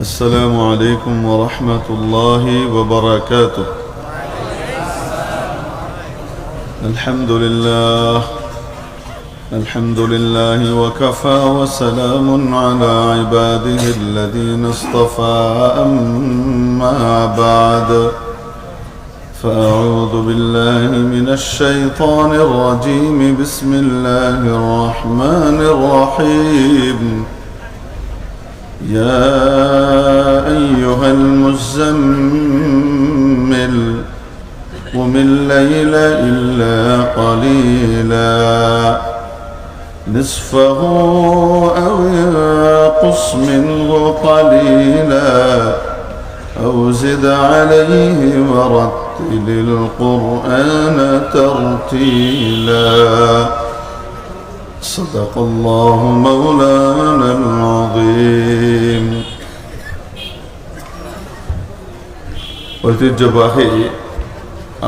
السلام عليكم ورحمة الله وبركاته. الحمد لله وكفى وسلام على عباده الذين اصطفى. أما بعد فأعوذ بالله من الشيطان الرجيم. بسم الله الرحمن الرحيم. يا أيها المزمل قم الليل إلا قليلا نصفه أو انقص منه قليلا أو زد عليه ورتل القرآن ترتيلا. صدق الله مولانا العظيم. ঐতিহ্যবাহী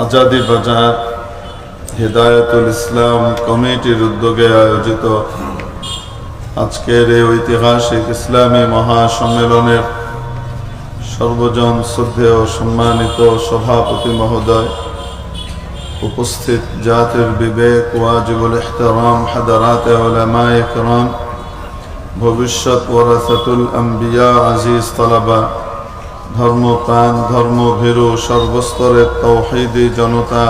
আজাদি বাজার হেদায়েতুল ইসলাম কমিটির উদ্যোগে আয়োজিত আজকের এই ঐতিহাসিক ইসলামী মহাসম্মেলনের সর্বজন শ্রদ্ধেয় সম্মানিত সভাপতি মহোদয়, উপস্থিত জাতির বিবেক ওয়াজিবুল ইহতারাম হাদারাতে উলামায়ে কিরাম, ভবিষ্যৎ ওয়ারাসাতুল আম্বিয়া, আজিজ তালাবা, ধর্মপ্রাণ ধর্মভীরু সর্বস্তরের তাওহীদি জনতা,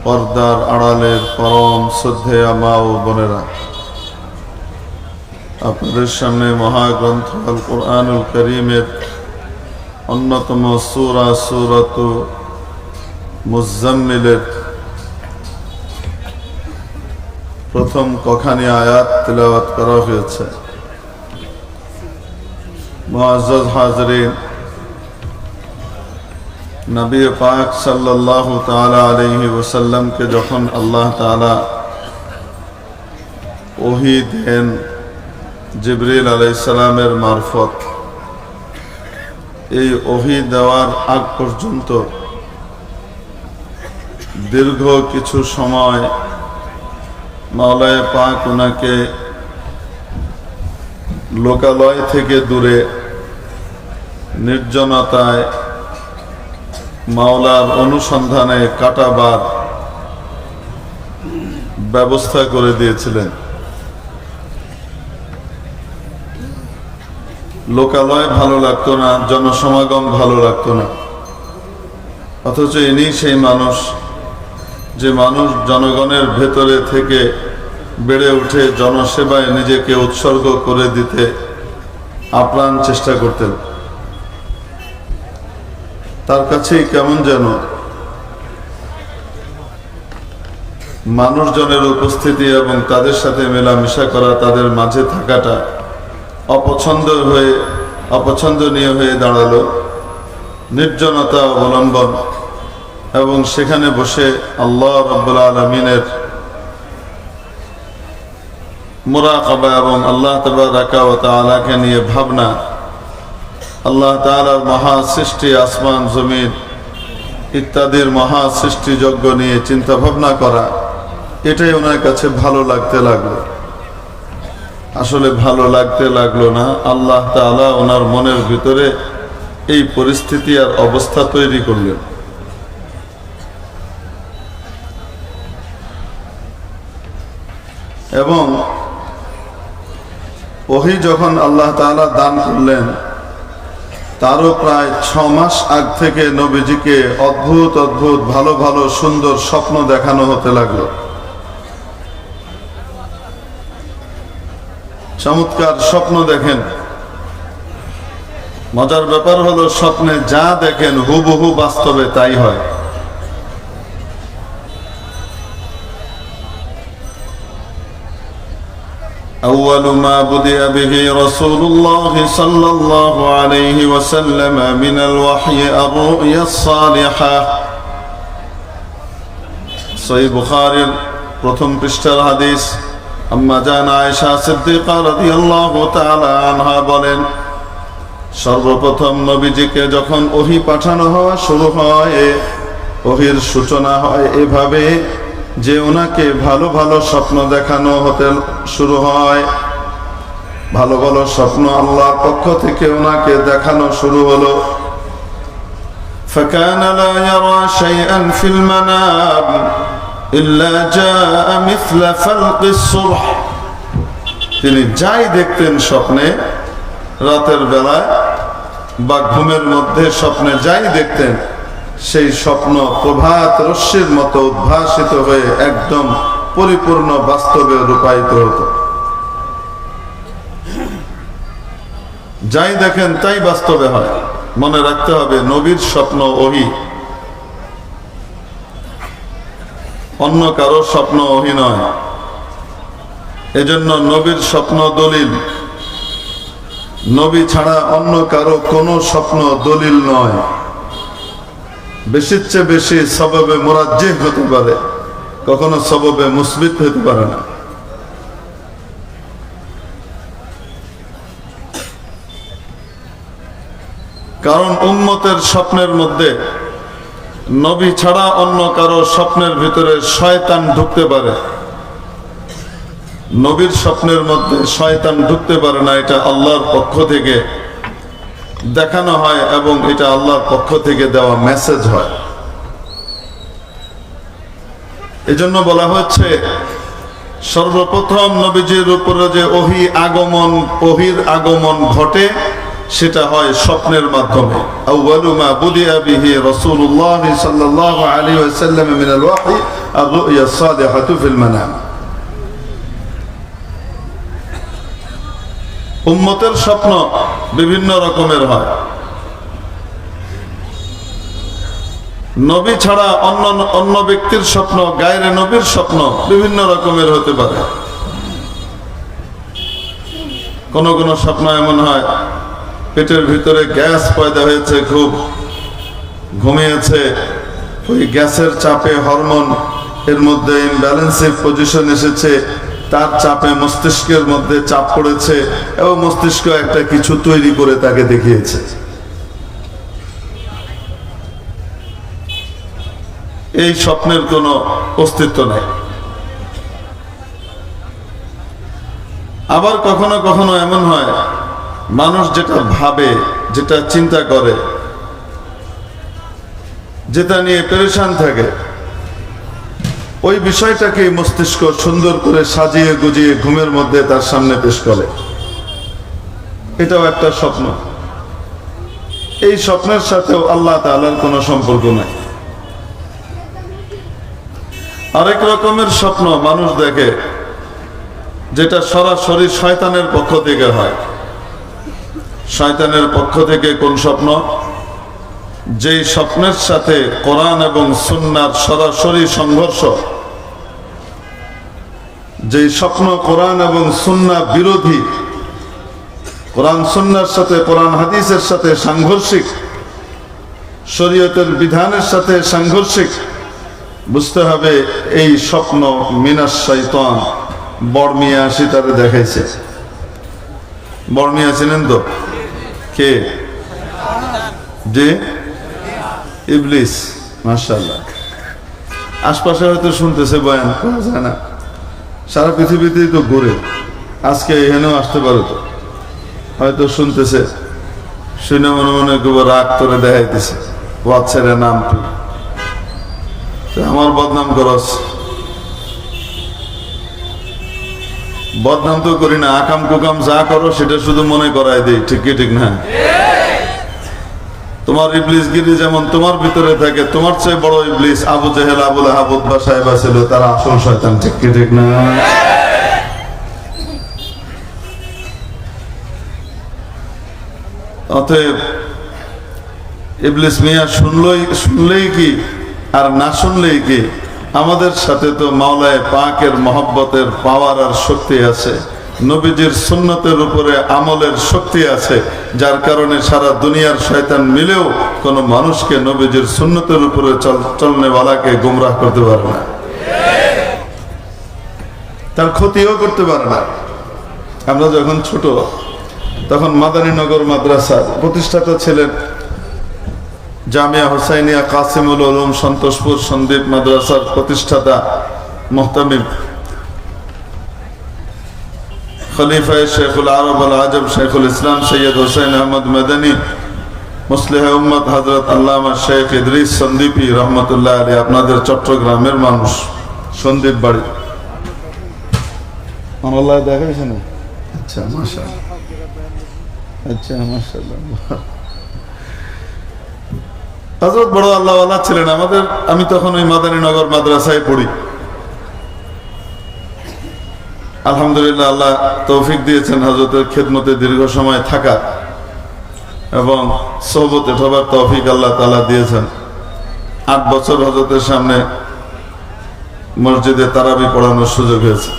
পর্দার আড়ালের পরম শ্রদ্ধেয়া মা ও বোনেরা, আপনাদের সামনে মহাগ্রন্থ আল কুরআনুল কারীমের অন্যতম সূরা সূরাতু মুজাম্মিলের প্রথম কখানি আয়াত তিলাওয়াত করা হয়েছে। মুআজ্জাজ হাজরিন, নবী পাক সাল্লাল্লাহু তাআলা আলাইহি ওয়াসাল্লামকে যখন আল্লাহ তাআলা ওহী দেন জিবরিল আলাইহিস সালামের মারফত, এই ওহী দেওয়ার আগ পর্যন্ত দীর্ঘ কিছু সময় মাওলায়ে পাক ওনাকে লোকালয় থেকে দূরে নির্জনতায় মাওলার অনুসন্ধানে কাটাবার ব্যবস্থা করে দিয়েছিলেন। লোকালয় ভালো লাগতো না, জনসমাগম ভালো লাগতো না, অথচ ইনি সেই মানুষ যে মানুষ জনগণের ভেতরে থেকে বেড়ে উঠে জনসেবায় নিজেকে উৎসর্গ করে দিতে আপ্রাণ চেষ্টা করতেন। তার কাছেই কেমন যেন মানুষজনের উপস্থিতি এবং তাদের সাথে মেলামেশা করা, তাদের মাঝে থাকাটা অপছন্দনীয় হয়ে দাঁড়ালো। নির্জনতা অবলম্বন এবং সেখানে বসে আল্লাহ রাব্বুল আলামিনের মুরাকাবা এবং আল্লাহ তাবারাকা ওয়া তাআলাকে নিয়ে ভাবনা, আল্লাহ তাআলার মহা সৃষ্টি আসমান জমিন ইত্যাদির মহা সৃষ্টিযজ্ঞ নিয়ে চিন্তা ভাবনা করা, এটাই ওনার কাছে ভালো লাগতে লাগলো। আসলে ভালো লাগতে লাগলো না, আল্লাহ তাআলা ওনার মনের ভিতরে এই পরিস্থিতি আর অবস্থা তৈরি করলেন। এবং ওহী যখন আল্লাহ তাআলা দান করলেন, তারও প্রায় 6 মাস আগ থেকে নবীজিকে অদ্ভুত অদ্ভুত ভালো ভালো সুন্দর স্বপ্ন দেখানো হতে লাগলো। চমৎকার স্বপ্ন দেখেন। মজার ব্যাপার হলো, স্বপ্নে যা দেখেন হুবহু বাস্তবে তাই হয়। أول ما بدأ به رسول الله صلى الله عليه وسلم من الوحي الرؤيا الصالحة. সহিহ বুখারীর প্রথম পৃষ্ঠার হাদিস, আম্মা জান আয়েশা সিদ্দিকা রাদিয়াল্লাহু তাআলা আনহা বলেন, সর্বপ্রথম নবীজিকে যখন ওহী পাঠানো হওয়া শুরু হয়, ওহীর সূচনা হয় এভাবে যে ওনাকে ভালো ভালো স্বপ্ন দেখানো হতে শুরু হয়। ভালো ভালো স্বপ্ন আল্লাহর পক্ষ থেকে ওনাকে দেখানো শুরু হলো। فكان لا يرى شيئا في المنام إلا جاء مثل فلق الصبح। তিনি যাই দেখতেন স্বপ্নে, রাতের বেলায় বা ঘুমের মধ্যে স্বপ্নে যাই দেখতেন, সেই স্বপ্ন প্রভাত রশ্মির মতো উদ্ভাসিত হয়ে একদম পরিপূর্ণ বাস্তবে রূপায়িত হতো। যাই দেখেন তাই বাস্তবে হয়। মনে রাখতে হবে, নবীর স্বপ্ন ওহী, অন্য কারো স্বপ্ন ওহী নয়। এজন্য নবীর স্বপ্ন দলিল, নবী ছাড়া অন্য কারো কোনো স্বপ্ন দলিল নয়। বেশির চেয়ে বেশি সববে মুরাজ্জিহ হতে পারে, কখনো সববে মুসবিত হতে পারে না। কারণ উম্মতের স্বপ্নের মধ্যে নবী ছাড়া অন্য কারো স্বপ্নের ভিতরে শয়তান ঢুকতে পারে। নবীর স্বপ্নের মধ্যে শয়তান ঢুকতে পারে না, এটা আল্লাহর পক্ষ থেকে দেখানো হয় এবং এটা আল্লাহর পক্ষ থেকে দেওয়া মেসেজ হয়। এজন্য বলা হচ্ছে, সর্বপ্রথম নবীজির উপরে যে ওহীর আগমন ঘটে সেটা হয় স্বপ্নের মাধ্যমে। আউয়ালু মা বুদিআ বিহি রাসূলুল্লাহ সাল্লাল্লাহু আলাইহি ওয়াসাল্লাম মিনাল ওয়াহী আর-রু'য়া সালিহাতু ফিল মানাম। উম্মতের স্বপ্ন বিভিন্ন রকমের হয়। নবী ছাড়া অন্য ব্যক্তির স্বপ্ন, গায়রে নবীর স্বপ্ন বিভিন্ন রকমের হতে পারে। কোন কোন স্বপ্ন এমন হয়, পেটের ভিতরে গ্যাস পয়দা হয়েছে, খুব ঘুমিয়েছে, ওই গ্যাসের চাপে হরমোন এর মধ্যে ইমব্যালেন্সিভ পজিশন এসেছে, তার চাপে মস্তিষ্কের মধ্যে চাপ পড়েছে এবং মস্তিষ্ক একটা কিছু তৈরি করে তাকে দেখিয়েছে। এই স্বপ্নের কোনো অস্তিত্ব নেই। আবার কখনো কখনো এমন হয়, মানুষ যেটা ভাবে, যেটা চিন্তা করে, যেটা নিয়ে পেরেশান থাকে, ওই বিষয়টাকে মস্তিষ্ক সুন্দর করে সাজিয়ে গুজিয়ে ঘুমের মধ্যে তার সামনে পেশ করে। এটাও একটা স্বপ্ন। এই স্বপ্নের সাথেও আল্লাহ তাআলার কোনো সম্পর্ক নাই। আরেক রকমের স্বপ্ন মানুষ দেখে, যেটা সরাসরি শয়তানের পক্ষ থেকে হয়। শয়তানের পক্ষ থেকে কোন স্বপ্ন? যেই স্বপ্নের সাথে কোরআন এবং সুন্নাহর সরাসরি সংঘর্ষ, যেই স্বপ্ন কোরআন এবং সুন্নাহ বিরোধী, কোরআন সুন্নাহর সাথে, কোরআন হাদিসের সাথে সাংঘর্ষিক, শরীয়তের বিধানের সাথে সাংঘর্ষিক, বুঝতে হবে এই স্বপ্ন মিনাশ শয়তান। বর্মিয়া আসি তারে দেখাইছে। বর্মিয়া চিনেন তো? কে? যে ইবলিস। মাশাআল্লাহ। আশপাশে হয়তো শুনতেছে, বয়ান করা যায় না, সারা পৃথিবীতেই তো ঘুরে, আজকে এখানেও আসতে পারে, তো হয়তো শুনতেছে, শুনে মনে মনে কেউ রাগ করে দেখাইতেছে, ওয়াচ্ছের নাম কি, আমার বদনাম করস। বদনাম তো করি না, আকাম কুকাম যা করো সেটা শুধু মনে করাই দেই, ঠিক কি ঠিক না? তোমার ইবলিসগিরি যেমন তোমার ভিতরে থাকে, তোমার চেয়ে বড় ইবলিস আবু জেহেল, আবু লাহাব, উতবা, সাইবা ছিল, তারা আসল শয়তান, ঠিক কি ঠিক না? অতএব ইবলিস মিয়া শুনলেই কি আর না শুনলেই কি, আমাদের সাথে তো মাওলায়ে পাকের মহব্বতের পাওয়ার আর শক্তি আছে, নবীজির সুন্নতের উপরে আমলের শক্তি আছে, যার কারণে সারা দুনিয়ার শয়তান মিলেও কোনো মানুষকে নবীজির সুন্নতের উপরে চলনেওয়ালাকে গুমরাহ করতে পারে না, তার ক্ষতিও করতে পারে না। আমরা যখন ছোট, তখন মাদারীনগর মাদ্রাসার প্রতিষ্ঠাতা ছিলেন জামিয়া হুসাইনিয়া কাসিমুল উলুম সন্তোষপুর সন্দ্বীপ মাদ্রাসার প্রতিষ্ঠাতা মুহতামিম খলিফায়ে শেখুল আরব আল আজম শেখুল ইসলাম সৈয়দ হোসেন আহমদ মাদানী মুসলিহ উম্মত হযরত আল্লামা শেখ ইদ্রিস সন্দীপী রহমতুল্লাহ আলাইহি, আপনাদের চট্টগ্রামের মানুষ, সন্দীপ বাড়ি। আল্লাহ দেখাইছে না? আচ্ছা মাশাআল্লাহ, আচ্ছা মাশাআল্লাহ। হযরত বড় আল্লাহওয়ালা ছিলেন আমাদের। আমি তখন ওই মাদানীনগর মাদ্রাসায় পড়ি। আলহামদুলিল্লাহ, আল্লাহ তৌফিক দিয়েছেন হযরতের খেদমতে দীর্ঘ সময় থাকা এবং সোহবতে উঠাবার তৌফিক আল্লাহ তাআলা দিয়েছেন। 8 বছর হযরতের সামনে মসজিদে তারাবি পড়ানোর সুযোগ হয়েছে।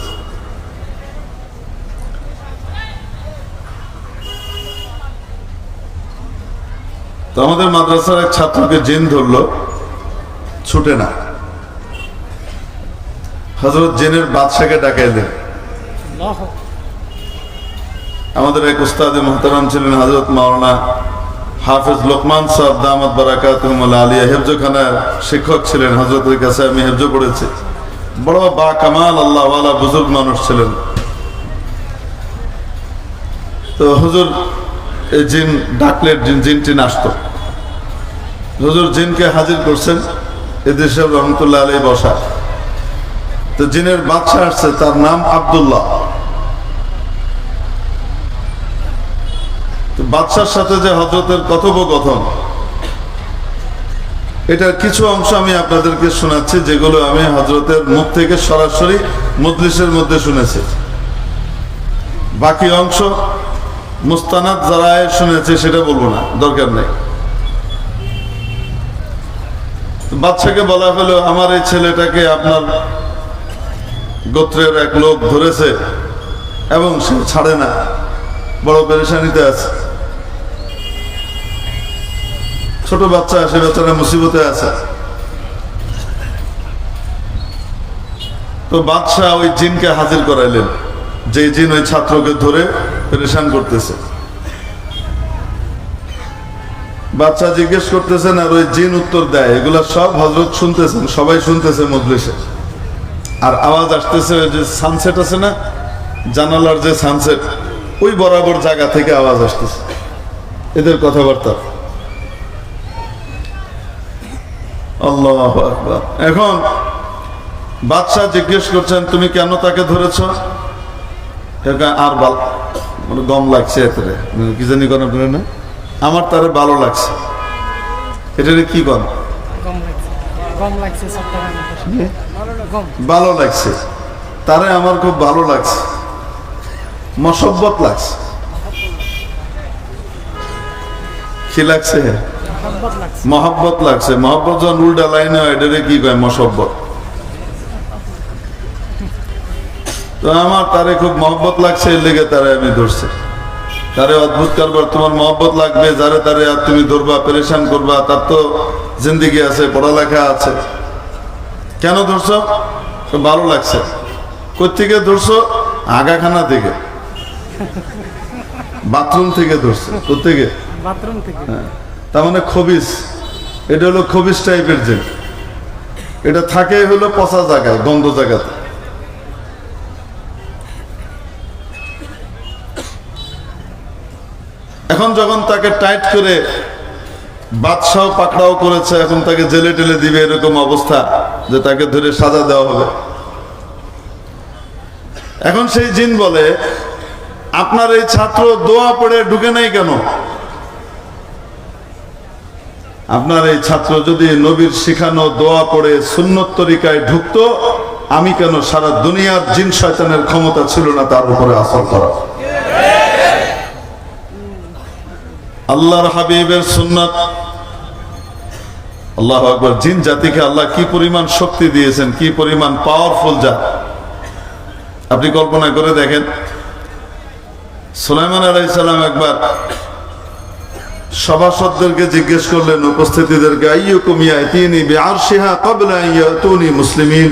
তো আমাদের মাদ্রাসার এক ছাত্রকে জিন ধরলো, ছুটে না। হযরত জিনের বাদশাকে ডাকাইলেন। আমাদের এক উস্তাদে মুহতারাম ছিলেন হযরত মাওলানা হাফেজ লোকমান সাহেব দামাত বারাকাতুহুল আলিয়া, হেফজখানার শিক্ষক ছিলেন। হযরতের কাছে আমি হেফজ পড়েছি। বড় বা কামাল আল্লাহ ওয়ালা বুজুর্গ মানুষ ছিলেন। তো হুজুর এই জিন ডাকলেন, জিনটি আসতো। হুজুর জিনকে হাজির করছেন, এদেশে রহমতুল্লাহ আলাইহি বসা। তো জিনের বাদশা আসছে, তার নাম আব্দুল্লাহ। তো বাদশার সাথে যে হযরতের কথোপকথন, এটার কিছু অংশ আমি আপনাদেরকে শোনাচ্ছি, যেগুলো আমি হযরতের মুখ থেকে সরাসরি মজলিসের মধ্যে শুনেছি। বাকি অংশ মুস্তানাদ যারায় শুনেছে সেটা বলবো না, দরকার নেই। বাদশাকে বলা হলো, আমার এই ছেলেটাকে আপনার গোত্রের এক লোক ধরেছে এবং সে ছাড়ে না, বড় পেরেশানিতে আছে। ছোট বাচ্চা, সে বাচ্চারা মুসিবতে আছে। তো বাদশাহ ওই জিনকে হাজির করাইলেন, যে জিন ওই ছাত্রকে ধরে পেরেশান করতেছে। বাচ্চা জিজ্ঞেস করতেছেন আর ওই জিন উত্তর দেয়। এগুলা সব হযরত শুনতেছেন, সবাই শুনতেছে মজলিসে। আর আওয়াজ আসতেছে, ওই যে সানসেট আছে না, জানালার যে সানসেট, ওই বরাবর জায়গা থেকে আওয়াজ আসতেছে এদের কথাবার্তা। আল্লাহু আকবার। এখন বাদশাহ জিজ্ঞেস করছেন, তুমি কেন তাকে ধরেছ? আর মানে গম লাগছে, এতে কি জানি কোন না, আমার তারে ভালো লাগছে। এটা কি কন? ভালো লাগছে তারে, আমার খুব ভালো লাগছে, মশব্বত লাগছে। কি লাগছে? মহব্বত লাগছে। মহব্বত যখন উল্টা লাইনে হয়, এটারে কি কয়? মশব্বত। তো আমার তারে খুব মহব্বত লাগছে, এর লেগে তারে আমি ধরছি। তারে অদ্ভুত কারবার, তোমার মহব্বত লাগবে, যারে তারে আর তুমি ধরবা, পেরেশান করবা, তার তো জিন্দিগি আছে, পড়ালেখা আছে। কেন ধরছো? ভালো লাগছে। কোথেকে ধরছো? আগাখানা থেকে, বাথরুম থেকে ধরছে। কোথেকে? বাথরুম থেকে। হ্যাঁ, তার মানে খবিস। এটা হলো খবিস টাইপের জিন। এটা থাকে হলো পচা জায়গায়, গন্ধ জায়গাতে। এখন যখন তাকে টাইট করে বাদশাহ পাকড়াও করেছে, এখন তাকে জেলে টেলে দিবে, এরকম অবস্থা যে তাকে ধরে সাজা দেওয়া হবে। এখন সেই জিন বলে, আপনার এই ছাত্র দোয়া পড়ে ঢুকে নাই কেন? আপনার এই ছাত্র যদি নবীর শিখানো দোয়া পড়ে সুন্নত তরিকায় ঢুকতো, আমি কেন সারা দুনিয়ার জিন শয়তানের ক্ষমতা ছিল না তার উপরে আসর করা। আল্লাহর হাবিবের সুন্নাত। আল্লাহু আকবার। জিন জাতিকে আল্লাহ কি পরিমাণ শক্তি দিয়েছেন, কি পরিমাণ পাওয়ারফুল জাত, আপনি কল্পনা করে দেখেন। সুলাইমান আলাইহিস সালাম একবার সভাসদদেরকে জিজ্ঞেস করলেন, উপস্থিতিদেরকে, আইয়ুকুম ইয়াতিনি বিআরশিহা ক্বাবলা আন ইয়াতুনি মুসলিমিন।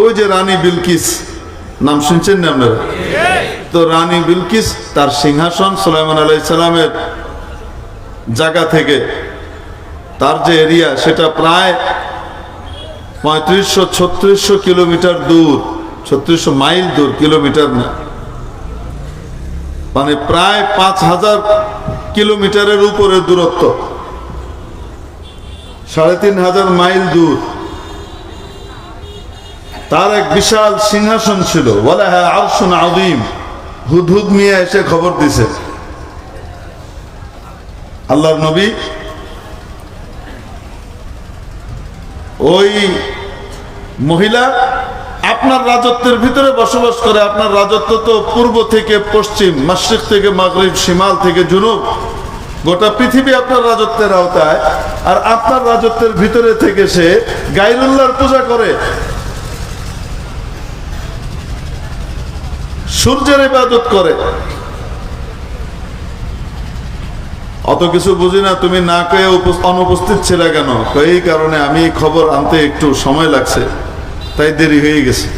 ওই যে রানী বিলকিস, নাম শুনছেন না আপনারা? তো রানী বিলকিস, তার সিংহাসন সুলাইমান আলাইহিস সালামের জায়গা থেকে তার যে এরিয়া, সেটা প্রায় 3500-3600 কিলোমিটার দূর। 3600 মাইল দূর, কিলোমিটার না, মানে প্রায় 5000 কিলোমিটারের উপরে দূরত্ব, 3500 মাইল দূর। তার এক বিশাল সিংহাসন ছিল, ওয়ালাহা আরশুন আযীম। হুদহুদ মিয়া এসে খবর দিছে, আল্লাহর নবী ওই মহিলা আপনার রাজত্বের ভিতরে বসবাস করে। আপনার রাজত্ব তো পূর্ব থেকে পশ্চিম, মাশরিক থেকে মাগরিব, শিমাল থেকে জুনুব, গোটা পৃথিবী আপনার রাজত্বের আওতায়। আর আপনার রাজত্বের ভিতরে থেকে সে গায়রুল্লাহর পূজা করে, সূর্যের ইবাদত করে। অত কিছু বুঝি না, তুমি না কয়ে অনুপস্থিত ছিলে কেন? এই কারণে আমি খবর আনতে একটু সময় লাগছে, তাই দেরি হয়ে গেছে।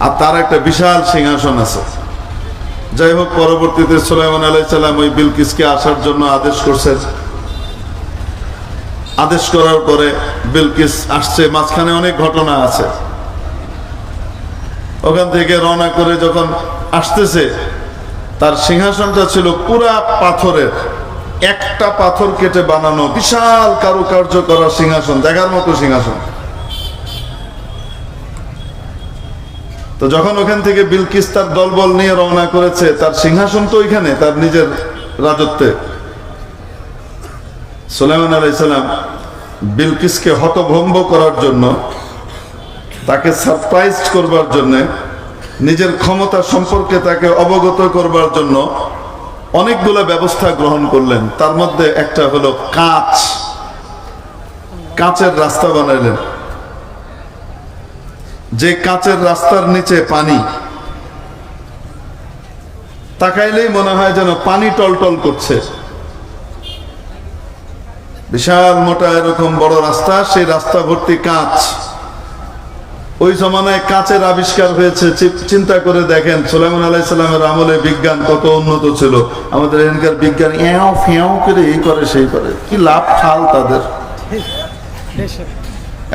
আর তার একটা বিশাল সিংহাসন আছে। যাই হোক, পরবর্তীতে সুলাইমান আলাইহিস সালাম ওই বিলকিসকে আসার জন্য আদেশ করছেন। আদেশ করার পরে বিলকিস আসছে। মাঝখানে অনেক ঘটনা আছে। ওখান থেকে রওনা করে যখন আসতেছে, তার সিংহাসনটা ছিল পুরা পাথরের, একটা পাথর কেটে বানানো বিশাল কারুকার্য করা সিংহাসন, দেখার মতো সিংহাসন। তো যখন ওখান থেকে বিলকিস তার দলবল নিয়ে রওনা করেছে, তার সিংহাসন তো ওইখানে তার নিজের রাজত্বে। সুলাইমান আলাইহিস সালাম বিলকিসকে হতভম্ব করার জন্য, তাকে সারপ্রাইজ করবার জন্য, নিজের ক্ষমতা সম্পর্কে তাকে অবগত করবার জন্য অনেকগুলো ব্যবস্থা গ্রহণ করলেন। তার মধ্যে একটা হলো কাঁচের রাস্তা বানাইলেন, যে কাঁচের রাস্তার নিচে পানি, তাকাইলেই মনে হয় যেন পানি টলটল করছে। বিশাল মোটা এরকম বড় রাস্তা, সেই রাস্তা ভর্তি কাঁচ। ওই জমানায় কাঁচের আবিষ্কার হয়েছে। চিন্তা করে দেখেন, সুলাইমান আলাইহিস সালামের আমলে বিজ্ঞান কত উন্নত ছিল। আমাদের এখানকার বিজ্ঞান এও ফেও করে এই করে সেই করে, কি লাভ খাল তাদের।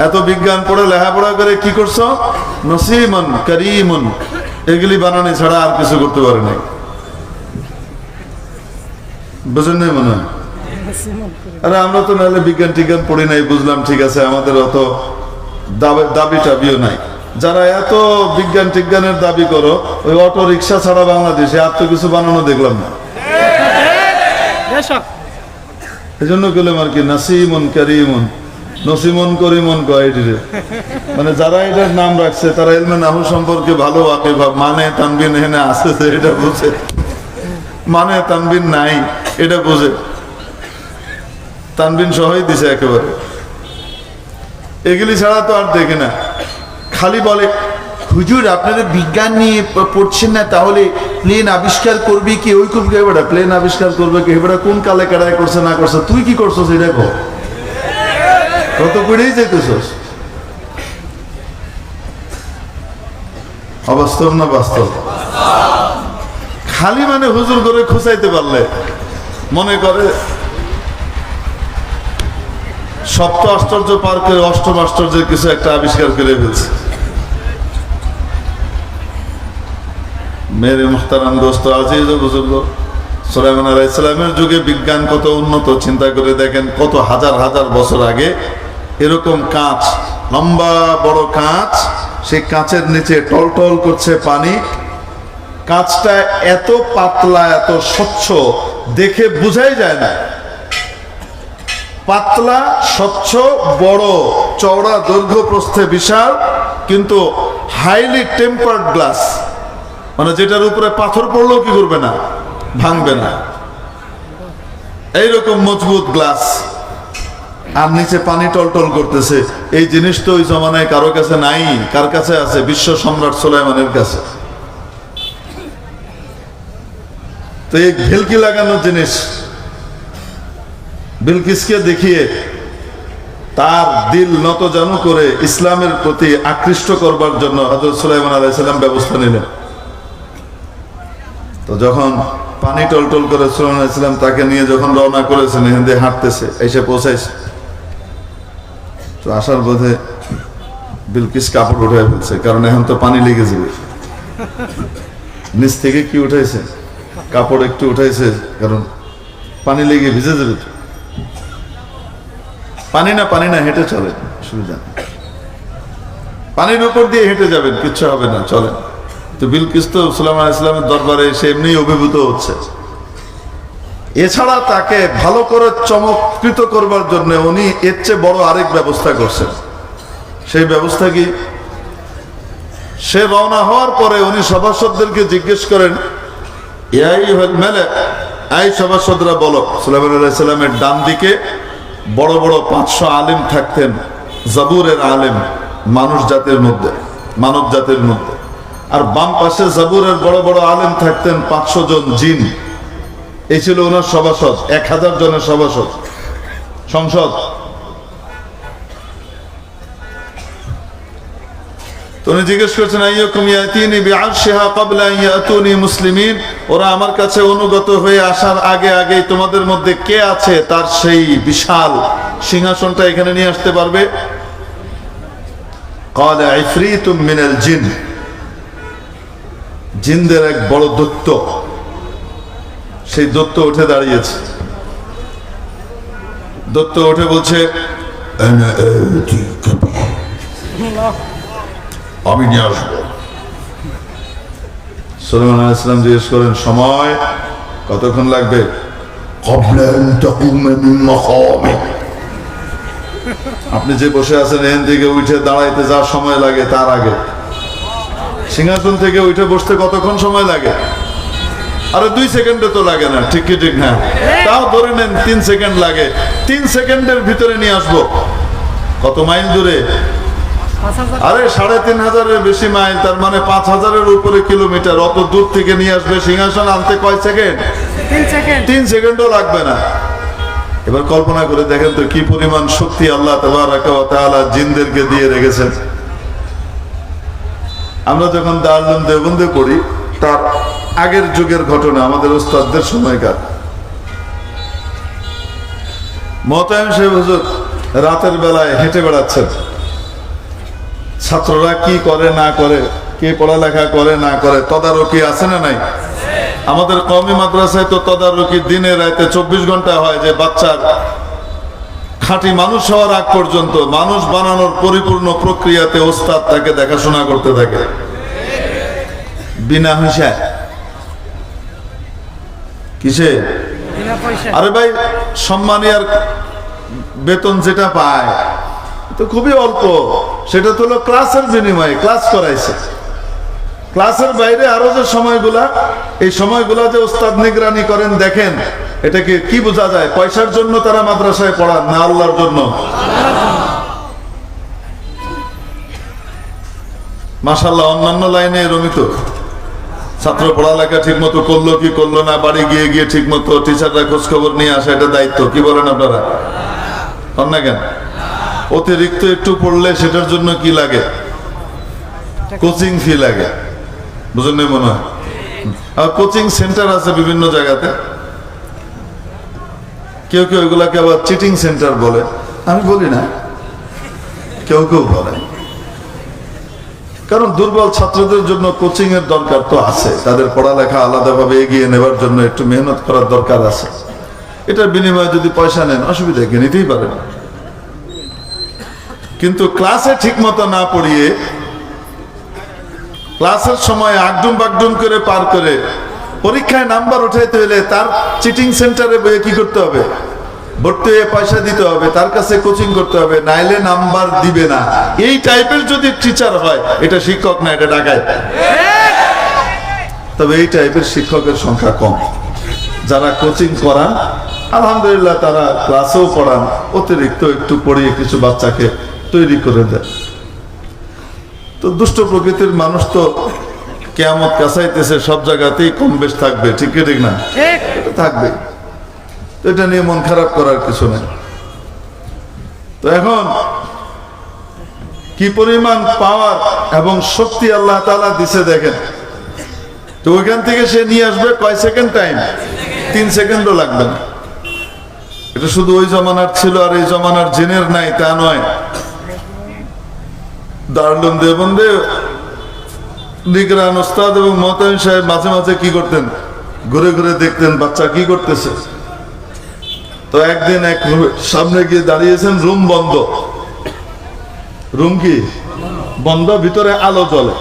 এত বিজ্ঞান পড়ে লেখাপড়া করে কি করছো? নসিমন করিমন, এগুলি বানানি ছাড়া আর কিছু করতে পারে নাই। বুঝেন নাই মনে হয়? আরে আমরা তো নাহলে বিজ্ঞান টিজ্ঞান পড়ি নাই, বুঝলাম, ঠিক আছে, আমাদের অত দাবি টাবিও নাই। যারা এত বিজ্ঞান টিজ্ঞানের দাবি করো, ওই অটো রিক্সা ছাড়া বাংলাদেশে আর তো কিছু বানানো দেখলাম না। এই জন্য গেলাম আর কি, নাসিমন করিমন, নসিমন করিমন কয়েডিরে, মানে যারা এটার নাম রাখছে তারা ইলমে নাহু সম্পর্কে ভালো ওয়াকিফ। মানে তানবিন এখানে আছে এটা বুঝে, মানে তানবিন নাই এটা বুঝে, তানবিন সহই দিছে একেবারে। এগুলি ছাড়া তো আর দেখে না। খালি বলে, হুজুর আপনারা বিজ্ঞান নিয়ে পড়ছেন না, তাহলে প্লেন আবিষ্কার করবি কি? ওই করবি এবারে প্লেন আবিষ্কার করবে কি? এবারে কোন কালে কেড়াই করছে না করছে, তুই কি করছো সেটা কো, কত করেই যেতেছস। অবাস্তব না বাস্তব? খালি মানে হুজুর করে খুঁচাইতে পারলে মনে করে সপ্ত আশ্চর্য পার করে অষ্টম আশ্চর্যের কিছু একটা আবিষ্কার করে ফেলছে। মেরে মুহতারাম দোস্ত, আজিজ ও বুজুর্গ, সুলাইমান আলাইহিস সালামের যুগে বিজ্ঞান কত উন্নত। চিন্তা করে দেখেন, কত হাজার হাজার বছর আগে এরকম কাঁচ, লম্বা বড় কাঁচ, সেই কাঁচের নিচে টলটল করছে পানি। কাঁচটা এত পাতলা, এত স্বচ্ছ, দেখে বোঝাই যায় না। পাতলা, স্বচ্ছ, বড়, চওড়া, দৈর্ঘ্য প্রস্থে বিশাল, কিন্তু হাইলি টেম্পার্ড গ্লাস, মানে যেটার উপরে পাথর পড়লেও কি করবে না, ভাঙবে না, এইরকম মজবুত গ্লাস। আর নিচে পানি টলটল করতেছে। এই জিনিস তো ওই জমানায় কারো কাছে নাই। কার কাছে আছে? বিশ্ব সম্রাট সুলাইমানের কাছে। তো এই ভেলকি লাগানো জিনিস বিলকিসকে দেখিয়ে তার দিল নতজানু করে ইসলামের প্রতি আকৃষ্ট করবার জন্য হযরত সুলাইমান আলাইহিস সালাম ব্যবস্থা নিলেন। তো যখন পানি টলটল করে সুলাইমান আলাইহিস সালাম তাকে নিয়ে যখন রওনা করেছেন, এখান দিয়ে হাঁটতেছে, এসে পৌঁছাইছে। তো আসার পথে বিলকিস কাপড় উঠে ফেলছে, কারণ এখন তো পানি লেগে যাবে। নিচ থেকে কি উঠাইছে? কাপড় একটু উঠাইছে, কারণ পানি লেগে ভিজে যাবে। পানি না হেঁটে চলে, অসুবিধা নেই, পানির উপর দিয়ে হেঁটে যাবেন, কিচ্ছু হবে না, চলেন। তো বিলকিস তো সুলাইমান আলাইহিস সালামের দরবারে এসে এমনি অভিভূত হচ্ছে। এছাড়া তাকে ভালো করে চমৎকৃত করবার জন্য উনি এর চেয়ে বড় আরেক ব্যবস্থা করছেন। সেই ব্যবস্থা কি? সে রওনা হওয়ার পরে উনি সভাসদদেরকে জিজ্ঞেস করেন, এই সভাসদরা বলো, সুলাইমান আলাইহিস সালামের ডান দিকে বড় বড় 500 আলেম থাকতেন, জাবুরের আলেম, মানব জাতির মধ্যে। আর বাম পাশে জাবুরের বড় বড় আলেম থাকতেন 500 জন জিন। এই ছিল ওনার সভাসদ, 1000 জনের সভাসদ সংসদ। উনি জিজ্ঞেস করছেন, ওরা আমার কাছে অনুগত হয়ে আসার আগে তোমাদের মধ্যে কে আছে তার সেই বিশাল সিংহাসনটা এখানে নিয়ে আসতে পারবে? জিনদের এক বড় দৈত্য, সেই দৈত্য উঠে দাঁড়িয়েছে। দৈত্য উঠে বলছে, আমি নিয়ে আসবো। সুলাইমান আলাইহিস সালাম জিজ্ঞেস করেন, সময় কতক্ষণ লাগবে? আপনি যে বসে আছেন এখান থেকে উঠে দাঁড়াইতে যা সময় লাগে তার আগে। সিংহাসন থেকে উঠে বসতে কতক্ষণ সময় লাগে? আরে 2 সেকেন্ডে তো লাগে না, ঠিক কি ঠিক না? তাও ধরে নেন 3 সেকেন্ড লাগে। 3 সেকেন্ডের ভিতরে নিয়ে আসবো। কত মাইল দূরে? আরে 3500-এর বেশি মাইল, তার মানে 5000-এর উপরে কিলোমিটার। অত দূর থেকে নিয়ে আসবে, সিংহাসন আনতে কয় সেকেন্ড? 3 সেকেন্ডও লাগবে না। এবার কল্পনা করে দেখেন তো কি পরিমাণ শক্তি আল্লাহ তাবারাকা ওয়া তাআলা জিনদেরকে দিয়ে রেখেছেন। আমরা যখন দারুল দেওবন্দে পড়ি, তার আগের যুগের ঘটনা, আমাদের ওস্তাদদের সময়কার। মোহতামিম সাহেব হুজুর রাতের বেলায় হেঁটে বেড়াচ্ছেন। ছাত্ররা কি করে না করে, কে পড়ালেখা করে না করে, তদারকি আছে না নাই? আমাদের কওমি মাদ্রাসায় তো তদারকি দিনে রাতে 24 ঘন্টা হয়, যে বাচ্চার খাঁটি মানুষ হওয়ার আগ পর্যন্ত, মানুষ বানানোর পরিপূর্ণ প্রক্রিয়াতে ওস্তাদ তাকে দেখাশোনা করতে থাকে বিনা পয়সায়। কিসে? আরে ভাই, সম্মানী আর বেতন যেটা পায় তো খুবই অল্প, সেটা তো হলো ক্লাসের বিনিময়ে, ক্লাস করাইছে। ক্লাসের বাইরে আরো যে সময়গুলা, এই সময়গুলা যে ওস্তাদ নিগরানি করেন, দেখেন এটাকে কি বোঝা যায়? পয়সার জন্য তারা মাদ্রাসায় পড়ান না আল্লাহর জন্য? মাশাআল্লাহ, অন্যান্য লাইনে এরকমই তো। ছাত্র পড়ালেখা ঠিক মতো করলো কি করলো না, বাড়ি গিয়ে ঠিক মতো টিচাররা খোঁজ খবর নিয়ে আসা, এটা দায়িত্ব। কি বলেন আপনারা? কর না কেন? অতিরিক্ত একটু পড়লে সেটার জন্য কি লাগে? কোচিং ফি লাগে, বুঝলেন না মনে হয়? আর কোচিং সেন্টার আছে বিভিন্ন জায়গাতে, কেউ এগুলাকে আবার চিটিং সেন্টার বলে। আমি বলি না, কেউ বলে। কারণ দুর্বল ছাত্রদের জন্য কোচিং এর দরকার তো আছে, তাদের পড়ালেখা আলাদাভাবে এগিয়ে নেবার জন্য একটু মেহনত করার দরকার আছে। এটার বিনিময়ে যদি পয়সা নেন, অসুবিধা কি? নিতেই পারেন। কিন্তু ক্লাসে ঠিক মতো না পড়িয়ে, ক্লাসের সময় আগডুম বাগডুম করে পার করে পরীক্ষায় নাম্বার উঠাইতে হলে তার চিটিং সেন্টারে বইয়ে কি করতে হবে? ভর্তি হয়ে পয়সা দিতে হবে, তার কাছে কোচিং করতে হবে, নাইলে নাম্বার দিবে না। এই টাইপের যদি টিচার হয়, এটা শিক্ষক না, এটা ডাকায়। তবে এই টাইপের শিক্ষকের সংখ্যা কম। যারা কোচিং করান, আলহামদুলিল্লাহ, তারা ক্লাসেও পড়ান, অতিরিক্ত একটু পড়িয়ে কিছু বাচ্চাকে তৈরি করে দেয়। তো দুষ্ট প্রকৃতির মানুষ তো কিয়ামত কাছাইতেছে, সব জায়গাতেই কম বেশ থাকবে, ঠিক না? এটা থাকবে, এটা নিয়ে মন খারাপ করার কিছু নেই। তো এখন কি পরিমাণ পাওয়ার এবং শক্তি আল্লাহ তাআলা দিছে দেখেন। তো ওইখান থেকে সে নিয়ে আসবে কয় সেকেন্ড টাইম? 3 সেকেন্ডও লাগবে না। এটা শুধু ওই জমানার ছিল আর এই জমানার জিনের নাই তা নয়। দারুল দেওবন্দে নিগরান ওস্তাদ এবং মোহতামিম সাহেব মাঝে মাঝে কি করতেন, ঘুরে ঘুরে দেখতেন বাচ্চা কি করতেছে। তো একদিন এক সামনে গিয়ে দাঁড়িয়েছেন, রুম বন্ধ, রুম কি বন্ধ, ভিতরে আলো জ্বলে।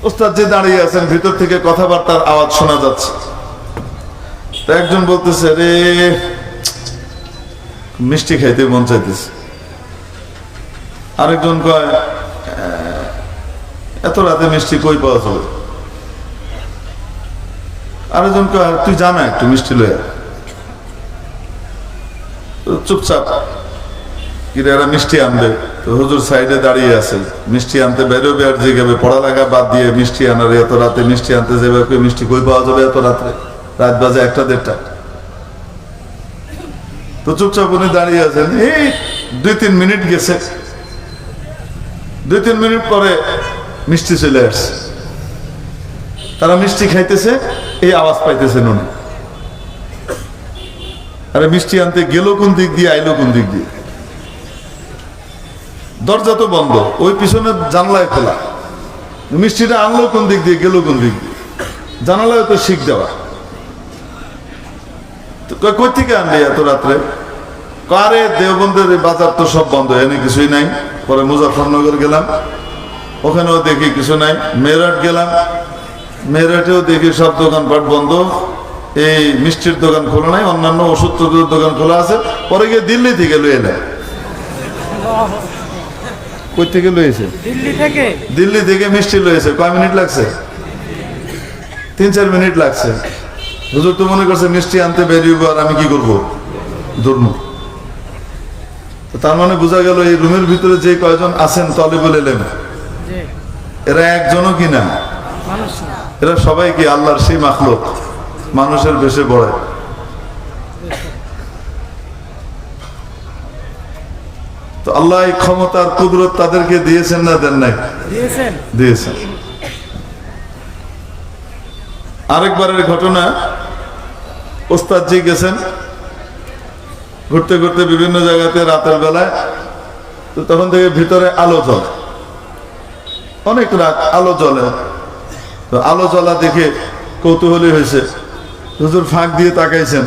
ওস্তাদ যে দাঁড়িয়ে আছেন, ভিতর থেকে কথাবার্তার আওয়াজ শোনা যাচ্ছে। তো একজন বলতেছে, রে মিষ্টি খাইতে মন চাইতেছে। আরেকজন কয়, এত রাতে মিষ্টি কই পাওয়া যাবে। আরেকজন কয়, তুই জানা একটু মিষ্টি লয়ে। চুপচাপ কিরে এরা মিষ্টি আনবে। তো হুজুর সাইডে দাঁড়িয়ে আছে, মিষ্টি আনতে বেরোবে আর জিগাবে, পড়ালেখা বাদ দিয়ে মিষ্টি আনার, এত রাতে মিষ্টি আনতে যাবে, মিষ্টি কই পাওয়া যাবে এত রাত্রে, রাত বাজে 1টা-1:30। তো চুপচাপ উনি দাঁড়িয়ে আছেন। এই 2-3 মিনিট গেছে, 2-3 মিনিট পরে মিষ্টি চলে আসছে। তারা মিষ্টি খাইতেছে, এই আওয়াজ পাইতেছেন উনি। আরে মিষ্টি আনতে গেল কোন দিক দিয়ে, আইলো কোন দিক দিয়ে? দরজা তো বন্ধ, ওই পিছনের জানলায় খোলা। মিষ্টিটা আনলো কোন দিক দিয়ে, গেল কোন দিক দিয়ে? জানালায় তো শিখ দেওয়া। কই থেকে আনলি এত রাত্রে? কারে দেওবন্দের বাজার তো সব বন্ধ, এনে কিছুই নাই। পরে মুজাফফরনগর গেলাম, ওখানেও দেখি কিছু নাই। মেরঠ গেলাম, মেরঠেও দেখি সব দোকানপাট বন্ধ, এই মিষ্টির দোকান খোলা নাই, অন্যান্য ওষুধ দোকান খোলা আছে। পরে গিয়ে দিল্লি থেকে লয়ে এলাম। কই থেকে লয়েছে? দিল্লি থেকে মিষ্টি লয়েছে। কয় মিনিট লাগছে? 3-4 মিনিট লাগছে। হুজুর তো মনে করছে মিষ্টি আনতে বেরিয়ে, আর আমি কি করবো, ধর্ম। তার মানে বোঝা গেল এই রুমের ভিতরে যে কয়জন আছেন তলিবুল ইলম, এরা একজনও কিনা, এরা সবাই কি আল্লাহর সেই মাখলুক, মানুষের বেশে পড়ে। তো আল্লাহ এই ক্ষমতার কুদরত তাদেরকে দিয়েছেন না দেন নাই? দিয়েছেন। আরেকবারের ঘটনা, ওস্তাদ জি গেছেন ঘুরতে ঘুরতে বিভিন্ন জায়গাতে রাতের বেলায়। তো তখন থেকে ভিতরে আলো জ্বলে, অনেক রাত আলো জ্বলে। তো আলো জ্বলা দেখে কৌতূহলী হয়েছে, হুজুর ফাঁক দিয়ে তাকাইছেন।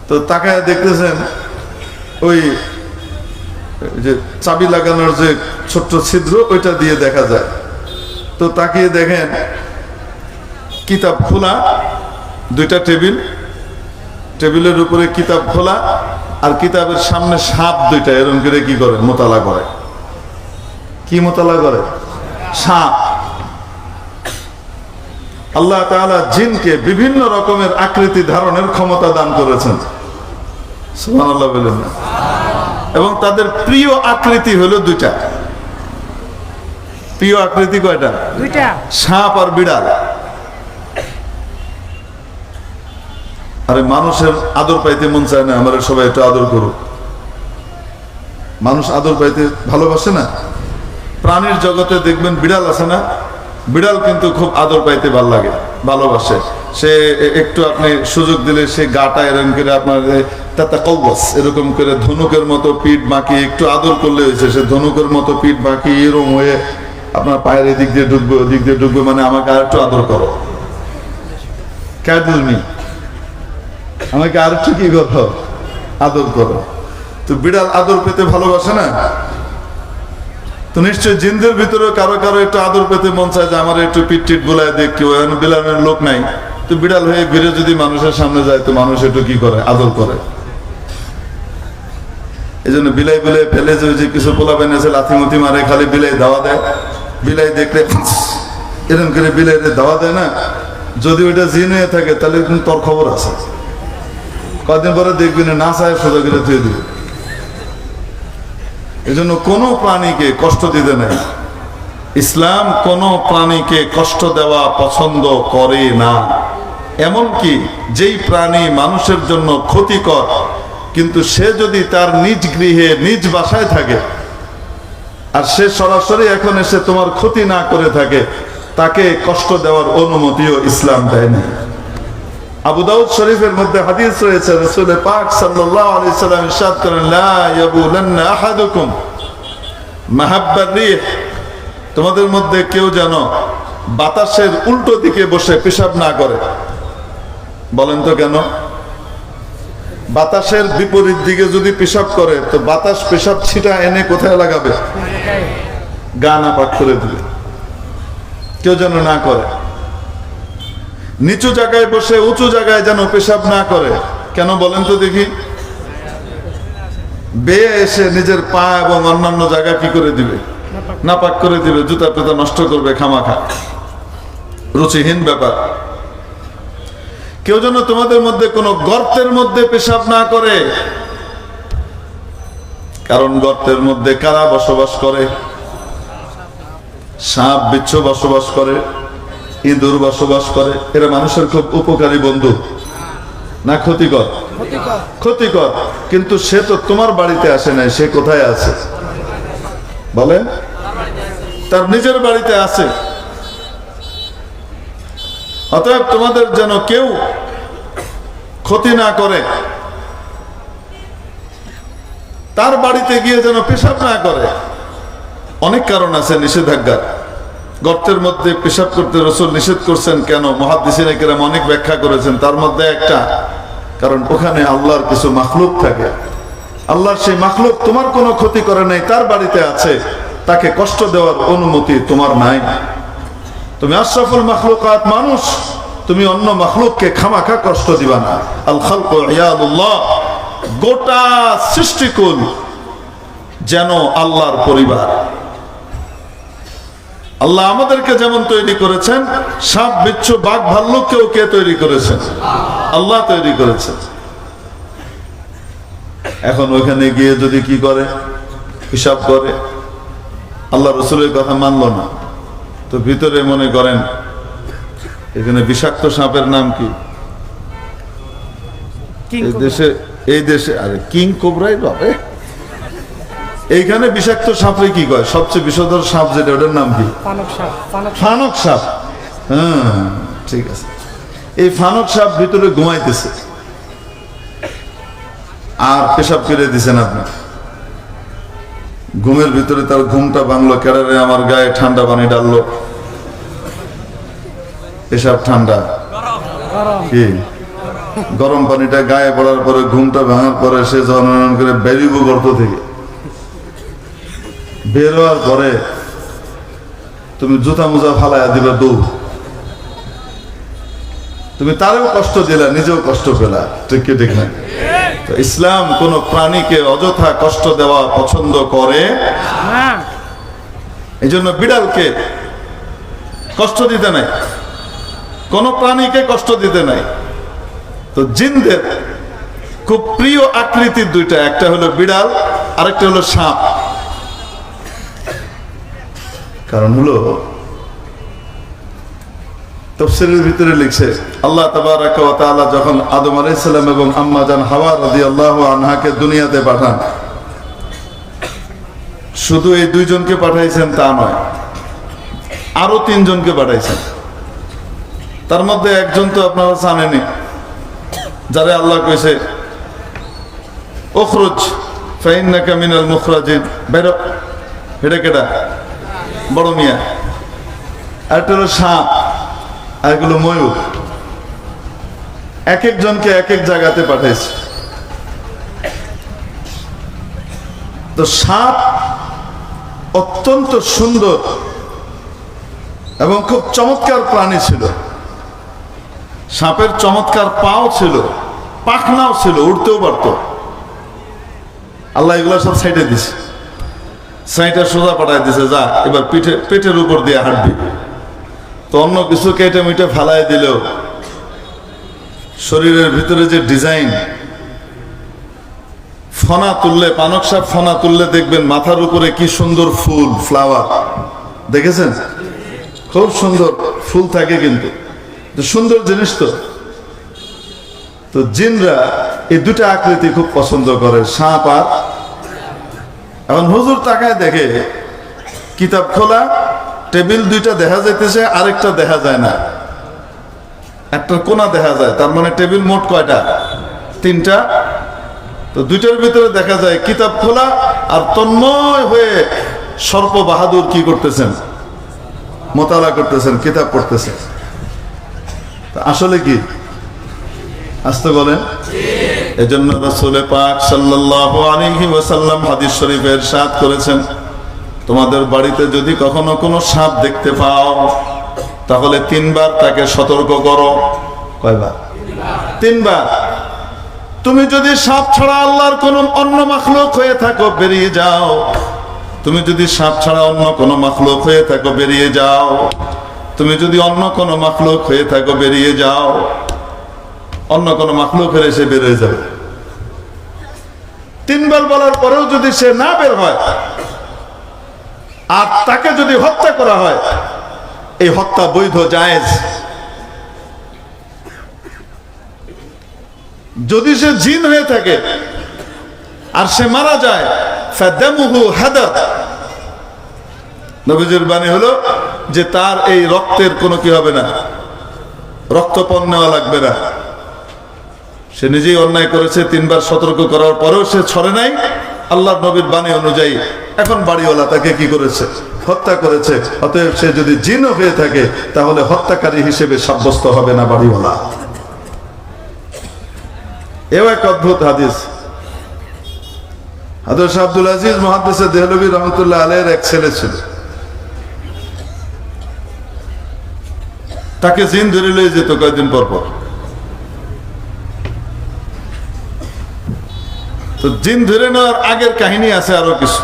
তো তাকায় দেখতেছেন ওই যে চাবি লাগানোর যে ছোট্ট ছিদ্র, ওইটা দিয়ে দেখা যায়। তো তাকিয়ে দেখেন কিতাব খোলা, 2টা টেবিল, টেবিলের উপরে কিতাব খোলা, আর কিতাবের সামনে সাপ 2টা এরকম করে কি করে, মোতালা করে। কি মোতালা করে? সাপ। আল্লাহ তাআলা জিনকে বিভিন্ন রকমের আকৃতি ধারণের ক্ষমতা দান করেছেন, সুবহানাল্লাহ বলেন না? এবং তাদের প্রিয় আকৃতি হলো 2টা। প্রিয় আকৃতি কয়টা? 2টা, সাপ আর বিড়াল। আরে মানুষের আদর পাইতে মন চায় না, আমরা সবাই একটু আদর করুক। মানুষ আদর পাইতে ভালোবাসে না? প্রাণীর জগতে দেখবেন বিড়াল আছে না, বিড়াল কিন্তু খুব আদর পাইতে ভালো লাগে, ভালোবাসে। সে একটু আপনি সুযোগ দিলে সে গাটা এরকম করে আপনার এরকম করে ধনুকের মতো পিঠ বাঁকিয়ে একটু আদর করলে হয়েছে, সে ধনুকের মতো পিঠ বাঁকিয়ে এরকম হয়ে আপনার পায়ের এদিক দিয়ে ঢুকবে, ওদিক দিয়ে ঢুকবে, মানে আমাকে আর একটু আদর করো, ক্যাডলমি, আমাকে আর একটু কি করো, আদর করো। তো বিড়াল আদর পেতে ভালোবাসে না? তো নিশ্চয় জিনদের ভিতরে কারো কারো একটু আদর পেতে মন চায় যে আমার একটু পিট টিট গোলায় দেখ, কেউ বিলানের লোক নাই। তো বিড়াল হয়ে ঘুরে যদি মানুষের সামনে যায়, তো মানুষ একটু কি করে, আদর করে। এই জন্য বিলাই বিলাই ফেলে যে কিছু পোলাবেন এসে লাথিমুথি মারে, খালি বিলাই দাওয়া দেয়। বিলাই দেখলে এরকম করে বিলাই দাওয়া দেয় না, যদি ওইটা জিন হয়ে থাকে তাহলে কিন্তু তোর খবর আছে। কদিন পরে দেখবি না চায় সোজা করে ধুয়ে দিবে। এই জন্য কোনো প্রাণীকে কষ্ট দিতে নেই। ইসলাম কোনো প্রাণীকে কষ্ট দেওয়া পছন্দ করে না। এমনকি যেই প্রাণী মানুষের জন্য ক্ষতিকর, কিন্তু সে যদি তার নিজ গৃহে নিজ বাসায় থাকে আর সে সরাসরি এখন এসে তোমার ক্ষতি না করে থাকে, তাকে কষ্ট দেওয়ার অনুমতিও ইসলাম দেয় না। আবু দাউদ শরীফের মধ্যে হাদিস রয়েছে, রাসূল পাক সাল্লাল্লাহু আলাইহি সাল্লাম ইরশাদ করেন, লা ইয়াবুলান্না আহাদুকুম মাহাব্বার রিহ, তোমাদের মধ্যে কেউ যেন বাতাসের উল্টো দিকে বসে পেশাব না করে। বলেন তো কেন? বাতাসের বিপরীত দিকে যদি পেশাব করে তো বাতাস পেশাব ছিটা এনে কোথায় লাগাবে? গা নাপাক করে দিবে। কেউ যেন না করে। নিচু জায়গায় বসে উঁচু জায়গায় যেন পেশাব না করে। কেন বলেন তো দেখি? বেয়ে এসে নিজের পা এবং অন্যান্য জায়গা কি করে দিবে? নাপাক করে দিবে, জুতা পেতা নষ্ট করবে খামাখা। রুচিহীন ব্যাপার। কেউ যেন তোমাদের মধ্যে কোনো গর্তের মধ্যে পেশাব না করে, কারণ গর্তের মধ্যে কারা বসবাস করে? সাপ বিচ্ছু বসবাস করে, ইঁদুর বসবাস করে। এরা মানুষের খুব উপকারী বন্ধু না ক্ষতিকর? ক্ষতিকর। কিন্তু সে তো তোমার বাড়িতে আসে নাই, সে কোথায় আছে বলেন? তার নিজের বাড়িতে আছে। অতএব তোমাদের যেন কেউ ক্ষতি না করে, তার বাড়িতে গিয়ে যেন পেশাব না করে। অনেক কারণ আছে নিষেধাজ্ঞার। গর্তের মধ্যে পেশাব করতে রাসূল নিষেধ করছেন কেন? মুহাদ্দিসিনে কেরাম অনেক ব্যাখ্যা করেছেন। তার মধ্যে একটা কারণ, ওখানে আল্লাহর কিছু মাখলুক থাকে। আল্লাহর সেই মাখলুক তোমার কোনো ক্ষতি করে নাই, তার বাড়িতে আছে, তাকে কষ্ট দেওয়ার অনুমতি তোমার নাই। তুমি আশরাফুল মাখলুকাত মানুষ, তুমি অন্য মাখলুককে খামাখা কষ্ট দিবা না। আল খালকু ইয়াদুল্লাহ, গোটা সৃষ্টিকুল যেন আল্লাহর পরিবার। আল্লাহ আমাদেরকে যেমন তৈরি করেছেন, সাপ বিচ্ছু বাঘ ভাল্লুককেও কে তৈরি করেছেন? আল্লাহ তৈরি করেছেন। এখন ওখানে গিয়ে যদি কি করে? হিসাব করে। আল্লাহ রসুলের কথা মানলো না, তো ভিতরে মনে করেন এখানে বিষাক্ত সাপের নাম কি? এই দেশে আরে কিং কোবরাই পাবে। এইখানে বিষাক্ত সাপে কি কয়? সবচেয়ে বিষধর সাপ যেটা, ওটার নাম কি? ফানক সাপ। হ্যাঁ, ঠিক আছে। এই ফানক সাপ ভিতরে ঘুমাইতেছে আর পেশাব করে দিচ্ছেন আপনি। ঘুমের ভিতরে তার ঘুমটা ভাঙলো, কেড়ারে আমার গায়ে ঠান্ডা পানি ডাললো, পেশাব ঠান্ডা কি গরম পানিটা গায়ে পড়ার পরে ঘুমটা ভাঙার পরে সে জনন করে বেরিব গর্ত থেকে বের হওয়ার পরে তুমি জুতা মুজা ফালাইয়া দিবে দৌড়। তুমি তারও কষ্ট দিলা, নিজেও কষ্ট পেলা। ঠিক কি ঠিক না? তো ইসলাম কোন প্রাণীকে অযথা কষ্ট দেওয়া পছন্দ করে না। এই জন্য বিড়ালকে কষ্ট দিতে নাই, কোন প্রাণীকে কষ্ট দিতে নাই। তো জিনদের খুব প্রিয় আকৃতির দুইটা, একটা হলো বিড়াল, আরেকটা হলো সাপ। কারণ হলো তাফসীরের ভিতরে লিখছে, আল্লাহ তাবারাকা ওয়া তাআলা যখন আদম আলাইহিস সালাম এবং আম্মা জান হাওয়া রাদিয়াল্লাহু আনহাকে দুনিয়াতে পাঠান, শুধু এই দুইজনকে পাঠাইছেন তা নয়, আরো তিনজনকে পাঠাইছেন। তার মধ্যে একজন তো আপনারা জানেনই, যারে আল্লাহ কইছে উখরুজ ফাইন্নাকা মিনাল মুখরাজিন, বেরো। এটা কেডা? বড় মিয়া। আর একটা হলো সাপ, আর এগুলো ময়ূর। এক একজনকে এক এক জায়গাতে পাঠাইছে। তো সাপ অত্যন্ত সুন্দর এবং খুব চমৎকার প্রাণী ছিল। সাপের চমৎকার পাও ছিল, পাখনাও ছিল, উঠতেও পারত। আল্লাহ এগুলো সব সাইডে দিছে, সাইডটা সোজা পাঠাই দিছে, যা এবার পেটের উপর দিয়ে হাঁটবি। তো অন্য কিছু কেটে মিটে ফালাই দিলেও শরীরের ভিতরে যে ডিজাইন, ফনা তুললে, পানক সাপ ফনা তুললে দেখবেন মাথার উপরে কি সুন্দর ফুল, ফ্লাওয়ার দেখেছেন? খুব সুন্দর ফুল থাকে, কিন্তু সুন্দর জিনিস। তো জিনরা এই দুটা আকৃতি খুব পছন্দ করে, সাপ আর। এখন হুজুর তাকায় দেখে কিতাব খোলা, টেবিল দুইটা দেখা যাইতেছে, আরেকটা দেখা যায় না, একটা কোনা দেখা যায়। তার মানে টেবিল মোট কয়টা? তিনটা। তো দুইটার ভিতরে দেখা যায় কিতাব খোলা, আর তন্ময় হয়ে সর্প বাহাদুর কি করতেছেন? মোতালা করতেছেন, কিতাব পড়তেছেন। আসলে কি? আসতে বলেন। এজন্য রাসূল পাক সাল্লাল্লাহু আলাইহি ওয়াসাল্লাম হাদিস শরীফে ইরশাদ করেছেন, তোমাদের বাড়িতে যদি কখনো কোনো সাপ দেখতে পাও তাহলে 3 বার তাকে সতর্ক করো। কয়বার? 3 বার। তুমি যদি সাপ ছাড়া আল্লাহর কোন অন্য মাখলুক হয়ে থাকো বেরিয়ে যাও। তুমি যদি সাপ ছাড়া অন্য কোন মাখলুক হয়ে থাকো বেরিয়ে যাও। তুমি যদি অন্য কোন মাখলুক হয়ে থাকো বেরিয়ে যাও। অন্য কোন মাখলুক হলে সে বের হয়ে যাবে। 3 বার বলার পরেও যদি সে না বের হয় আর তাকে যদি হত্যা করা হয়, এই হত্যা বৈধ, জায়েজ। যদি সে জিন হয়ে থাকে আর সে মারা যায়, ফাদামুহু হাদার, নবীজির বাণী হলো যে তার এই রক্তের কোনো কি হবে না, রক্তপণ নেওয়া লাগবে না। সে নিজেই অন্যায় করেছে, 3 বার সতর্ক করার পরেও সে ছড়ে নাই, আল্লাহর নবীর বাণী অনুযায়ী এখন বাড়িওয়ালা তাকে কি করেছে? হত্যা করেছে। অতএব সে যদি জিনও হয়ে থাকে তাহলে হত্যাকারী হিসেবে সাব্যস্ত হবে না বাড়িওয়ালা। এও এক অদ্ভুত হাদিস। হযরত আব্দুল আজিজ মুহাদ্দিস দেহলভী রহমাতুল্লাহ আলাইহির এক ছেলে ছিল, তাকে জিন ধরে লয়ে যেত কয়েকদিন পর পর। তো জিন ধরে নেওয়ার আগের কাহিনী আছে আরো কিছু।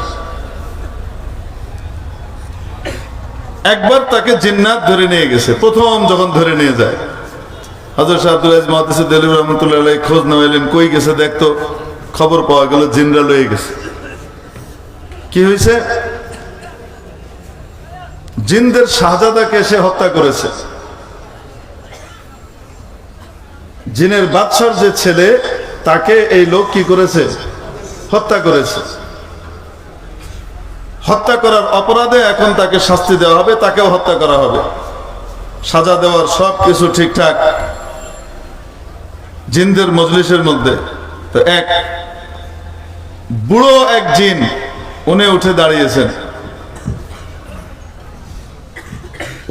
একবার তাকে জিন্নাত ধরে নিয়ে গেছে, প্রথম যখন ধরে নিয়ে যায়। হযরত আব্দুল আজিজ মুহাদ্দিস দেহলভী রহমাতুল্লাহ আলাইহি খোঁজ নেওয়ালেন, কই গেছে দেখতো। খবর পাওয়া গেল জিনরা লয়ে গেছে। কি হয়েছে? জিনদের শাহজাদাকে সে হত্যা করেছে। জিনের বাদশার যে ছেলে, তাকে এই লোক কি করেছে? হত্যা করেছে। হত্যা করার অপরাধে এখন তাকে শাস্তি দেওয়া হবে, তাকেও হত্যা করা হবে। সাজা দেওয়ার সব কিছু ঠিকঠাক জিনদের মজলিসের মধ্যে। তো এক বুড়ো এক জিন, উনি উঠে দাঁড়িয়েছেন।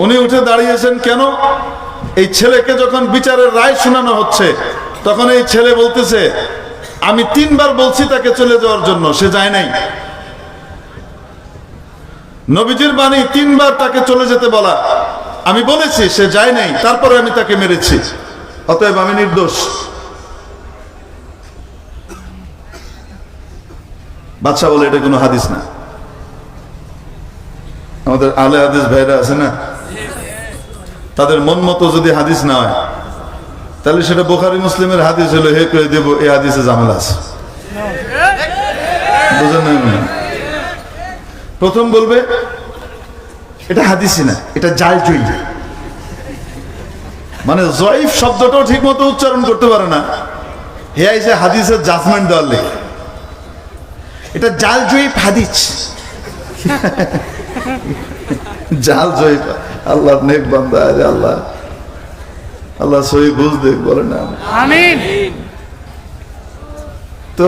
উনি উঠে দাঁড়িয়েছেন কেন? এই ছেলেকে যখন বিচারের রায় শোনানো হচ্ছে, তখন এই ছেলে বলতেছে, আমি 3 বার বলছি তাকে চলে যাওয়ার জন্য, সে যায় নাই। নবীজির বাণী 3 বার তাকে চলে যেতে বলা, আমি বলেছি, সে যায় নাই, তারপরে আমি তাকে মেরেছি, অতএব আমি নির্দোষ। বাদশা বলে এটা কোনো হাদিস না। আমাদের আলে হাদিস ভাইরা আছে না, তাদের মন মতো যদি হাদিস না হয় তাহলে সেটা বুখারী মুসলিমের হাদিস হলো, হে করে দেব এই হাদিসে ঝামেলা আছে। বুঝেন না? প্রথম বলবে এটা হাদিসই না, এটা জায়জই। মানে জয়ীফ শব্দটাও ঠিক মতো উচ্চারণ করতে পারে না, হে আইসে হাদিসের জাজমেন্ট দেওয়ার লেগে। এটা জাল জয়ীফ হাদিস। জাল জয়ীফ। আল্লাহ নেক বান্দা, আরে আল্লাহ, আল্লাহ সহি বুঝ দেখ, বলে না আমিন। তো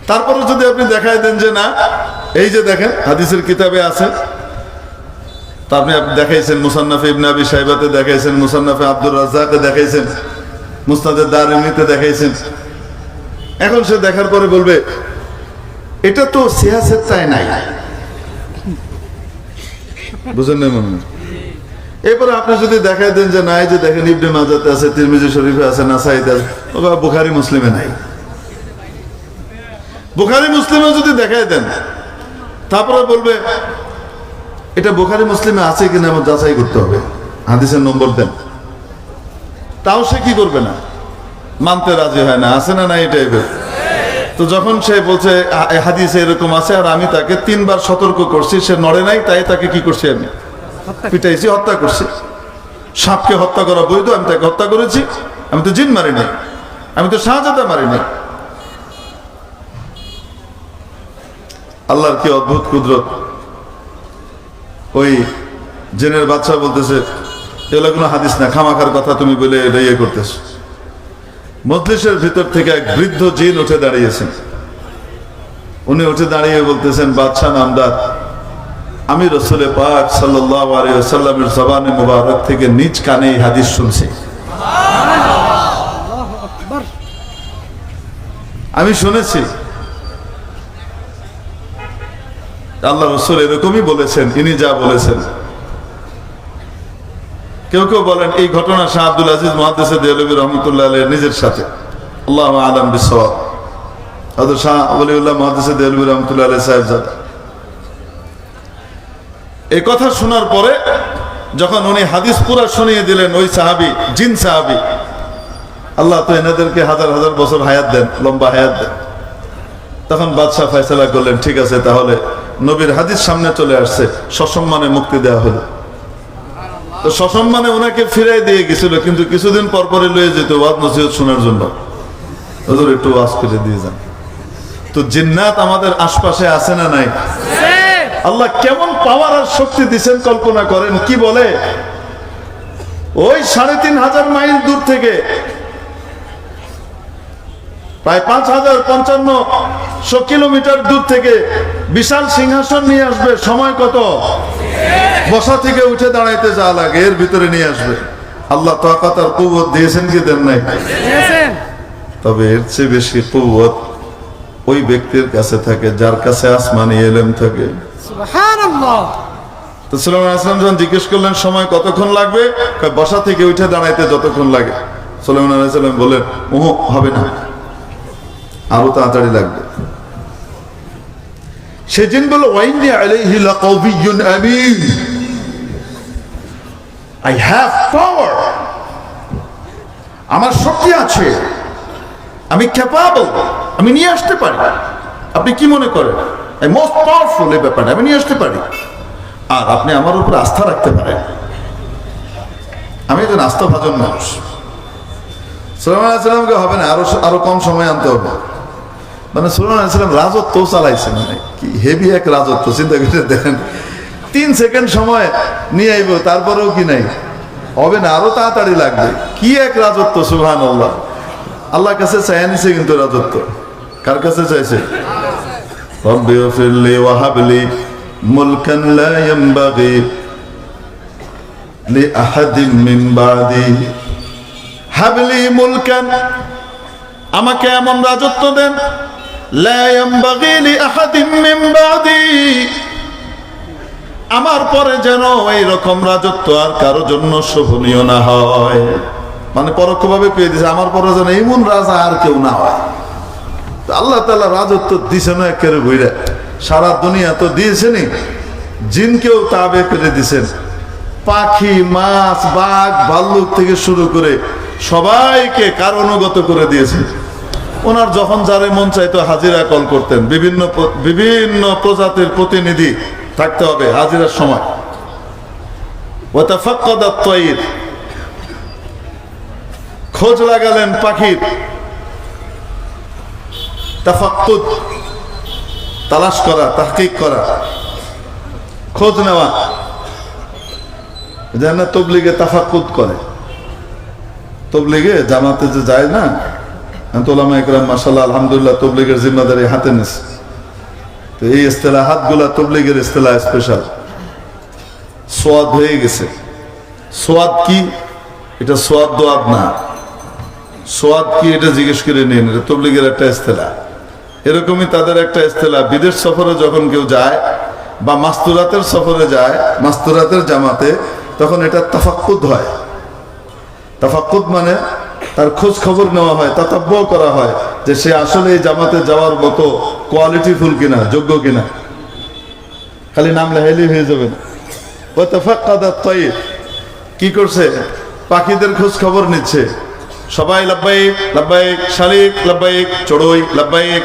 তারপরে যদি আপনি দেখাই দেন যে না, এই যে দেখেন হাদিসের কিতাবে আছে, তা আপনি দেখাইছেন মুসান্নাফে ইবনে আবি শাইবাতে দেখাইছেন, মুসান্নাফে আব্দুর রাজ্জাকে দেখাইছেন, মুসনাদে দারমিতে দেখাইছেন। এখন সে দেখার পরে বলবে এটা তো সিয়াসেত চায় নাই। বুঝেন না মনে? এরপরে আপনি যদি দেখাই দেন যে নাই, যে দেখেন ইবনে মাজাতে আছে, তিরমিজি শরীফে আছে, নাসাইতে আছে, বুখারী মুসলিমে নাই। বুখারী মুসলিমে যদি দেখাই দেন, তারপরে বলবে এটা বুখারী মুসলিমে আছে কিনা আমার যাচাই করতে হবে, হাদিসের নম্বর দেন। তাও সে কি করবে না, মানতে রাজি হয় না, আছে না নাই এই টাইপের। তো যখন সে বলছে হাদিসে এরকম আছে আর আমি তাকে 3 বার সতর্ক করছি, সে নড়ে নাই, তাই তাকে কি করছি, আমি পিটাইছি, হত্যা করছি। সাপকে হত্যা করা বৈধ, আমি তাকে হত্যা করেছি। আমি তো জিন মারি নাই, আমি তো শাহজাদা মারি নাই। আল্লাহর কি অদ্ভুত কুদরত। ওই জিনের বাদশা বলতেছে এগুলো কোনো হাদিস না, খামাখার কথা তুমি বলে এটা ইয়ে করতেছো। মজলিসের ভিতর থেকে এক বৃদ্ধ জিন উঠে দাঁড়িয়েছেন। উনি উঠে দাঁড়িয়ে বলতেছেন, বাদশাহ নামদার, আমি রাসূল পাক সাল্লাল্লাহু আলাইহি ওয়াসাল্লামের জবানে মুবারক থেকে নিজ কানে এই হাদিস শুনছি। আমি শুনেছি আল্লাহ রাসূল এরকমই বলেছেন, ইনি যা বলেছেন। কেউ কেউ বলেন এই ঘটনা শাহ আব্দুল আজিজ মুহাদ্দিসে দেহলভী রহমাতুল্লাহ আলাইহি নিজের সাথে, আল্লাহু আ'লাম বিসওয়াব। হযরত শাহ ওলিউল্লাহ মুহাদ্দিসে দেহলভী রহমাতুল্লাহ আলাইহি সাহেবজাদা এই কথা শোনার পরে যখন উনি হাদিস পুরা শুনিয়ে দিলেন, ওই সাহাবী, জিন সাহাবী, আল্লাহ তো এনাদেরকে হাজার হাজার বছর হায়াত দেন, লম্বা হায়াত দেন। তখন বাদশাহ ফয়সালা করলেন, ঠিক আছে, তাহলে নবীর হাদিস সামনে চলে আসছে, সসম্মানে মুক্তি দেওয়া হলো। তো সসম্মানে ওনাকে ফিরাই দিয়ে গেছিল, কিন্তু কিছুদিন পর পরে লয়ে যেত ওয়াজ নসিহত শোনার জন্য, হুজুর একটু ওয়াজ করে দিয়ে যান। তো জিন্নাত আমাদের আশপাশে আছে না নাই? আল্লাহ কেমন পাওয়ার আর শক্তি দিচ্ছেন কল্পনা করেন। কি বলে, ওই ৩৫০০ মাইল দূর থেকে প্রায় ৫৫৫০ কিলোমিটার দূর থেকে বিশাল সিংহাসন নিয়ে আসবে। সময় কত? বসা থেকে উঠে দাঁড়াইতে যা লাগে এর ভিতরে নিয়ে আসবে। আল্লাহ তাকাত আর কুওয়াত দিয়েছেন কি দেন নাই? তবে এর চেয়ে বেশি কুওয়াত ওই ব্যক্তির কাছে থাকে যার কাছে আসমানি ইলম থাকে। সুবহানাল্লাহ। তো সাল্লাল্লাহু আলাইহি ওয়াসাল্লাম যখন জিজ্ঞেস করলেন সময় কতক্ষণ লাগবে, বসা থেকে উঠে দাঁড়াইতে যতক্ষণ লাগে। সাল্লাল্লাহু আলাইহি ওয়াসাল্লাম বললেন, ওহ হবে না, আরো তাড়াতাড়ি লাগবে। সেদিন বলো, ওয়াইন্নি আলাইহি লাকাউবিয়্যুন আমিন, আই হ্যাভ পাওয়ার, আমার শক্তি আছে, আমি ক্যাপাবল, আমি নিয়ে আসতে পারি। আপনি কি মনে করেন? আই মোস্ট পাওয়ারফুল, এই ব্যাপারটা আমি নিয়ে আসতে পারি। আর আপনি আমার উপর আস্থা রাখতে পারেন, আমি একজন আস্থাভাজন মানুষ। সাল্লাল্লাহু আলাইহি ওয়াসাল্লামকে হবে না, আরো কম সময় আনতে হবে। মানে সাল্লাল্লাহু আলাইহি ওয়াসাল্লাম রাজত্ব চালাইছে, মানে কি হেভি এক রাজত্ব। চিন্তা করে দেখেন, 3 সেকেন্ড সময় নিয়ে আইব, তারপরেও কি নাই, হবে না, আরো তাড়াতাড়ি লাগবে। কি এক রাজত্ব, সুবহানাল্লাহ। আল্লাহর কাছে চাইয়া নিছে কিন্তু রাজত্ব। কার কাছে চাইছে? রব্বি গফিরলি ওয়া হাবলি মুলকান লা ইয়ানবাগি লিআহাদিন মিন বাদি, হাবলি মুলকান, আমাকে এমন রাজত্ব দেন, লা ইয়ানবাগি লিআহাদিন মিন বাদি, আমার পরে যেন এই রকম রাজত্ব আর কারো জন্য শোভনীয় না হয়। মানে পরোক্ষভাবে পেয়ে দিছে, আমার পরে যেন এমন রাজা আর কেউ না হয়। আল্লাহ তাআলা রাজত্ব দিছেন একেবারে ঘুরে, সারা দুনিয়া তো দিয়েছেনই, জিনকেও তাবে করে দিছেন। পাখি, মাছ, বাঘ, ভাল্লুক থেকে শুরু করে সবাইকে কার অনুগত করে দিয়েছেন। ওনার যখন যারে মন চাইতো হাজিরা কল করতেন। বিভিন্ন প্রজাতির প্রতিনিধি থাকতে হবে হাজিরার সময়। ওয়াতাফাক্কাদাত তায়র, খোঁজ লাগালেন পাখির। তাফাক্কুদ, তালাশ করা, তাহকিক করা, খোঁজ নেওয়া। যেন তবলিগে তাফাক্কুদ করে, তবলিগে জামাতে যে যায় না, ওলামা ইকরাম মাশাআল্লাহ আলহামদুলিল্লাহ তবলিগের জিম্মাদারি হাতে নিছে। তো এই ইস্তেলাহাত গুলা তবলিগের ইস্তেলাহ স্পেশাল। সোয়াদ হয়ে গেছে। সোয়াদ কি? এটা সোয়াদ দোয়াদ না। সোয়াদ কি এটা জিজ্ঞেস করে নিন, এটা তবলিগের একটা ইস্তেলাহ। এরকমই তাদের একটা ইস্তেলাহ। বিদেশ সফরে যখন কেউ যায় বা মাস্তুরাতের সফরে যায়, মাস্তুরাতের জামাতে, তখন এটা তাফাক্কুদ হয়। তাফাক্কুদ মানে তার খোঁজ খবর নেওয়া হয়, তাতাব্য করা হয় যে সে আসলে এই জামাতে যাওয়ার মতো কোয়ালিটিফুল কিনা, যোগ্য কিনা। খালি নাম লেখাইলেই হয়ে যাবে না। ওয়া তাফাক্কাদাত তায়র, কি করছে? পাখিদের খোঁজ খবর নিচ্ছে। সবাই লাব্বাইক লাব্বাইক, শালিক লাব্বাইক, চড়ুই লাব্বাইক,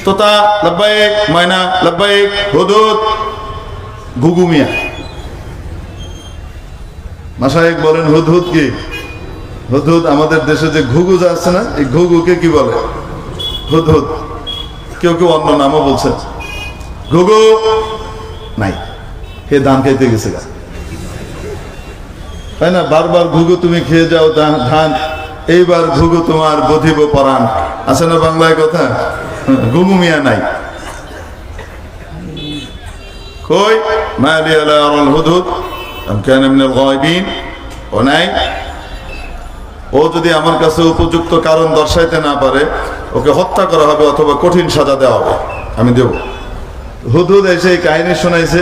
তোতা লাব্বাইক, ময়না লাব্বাইক, হুদহুদ, ঘুঘু মিয়া। মাশায়েখ বলেন হুদহুদ কি? হুদহুদ আমাদের দেশে যে ঘুঘু যা আছে না, এই ঘুঘুকে কি বলে? হুদহুদ। কেউ কেউ অন্য নামও বলছে। ঘুঘু নাই, হে ধান খাইতে গেছে গা, তাই না? বারবার ঘুঘু তুমি খেয়ে যাও ধান, এইবার ঘুঘু তোমার বধিব পরাণ, আছে না বাংলায় কথা? ঘুঘু মিয়া নাই। কই মা লিয়া লা আরাল হুদহুদ আম কানা মিনাল গায়বিন, ও নাই। ও যদি আমার কাছে উপযুক্ত কারণ দর্শাইতে না পারে, ওকে হত্যা করা হবে অথবা কঠিন সাজা দেওয়া হবে, আমি দেব। হুদহুদ এসে এই কাহিনী শোনাইছে,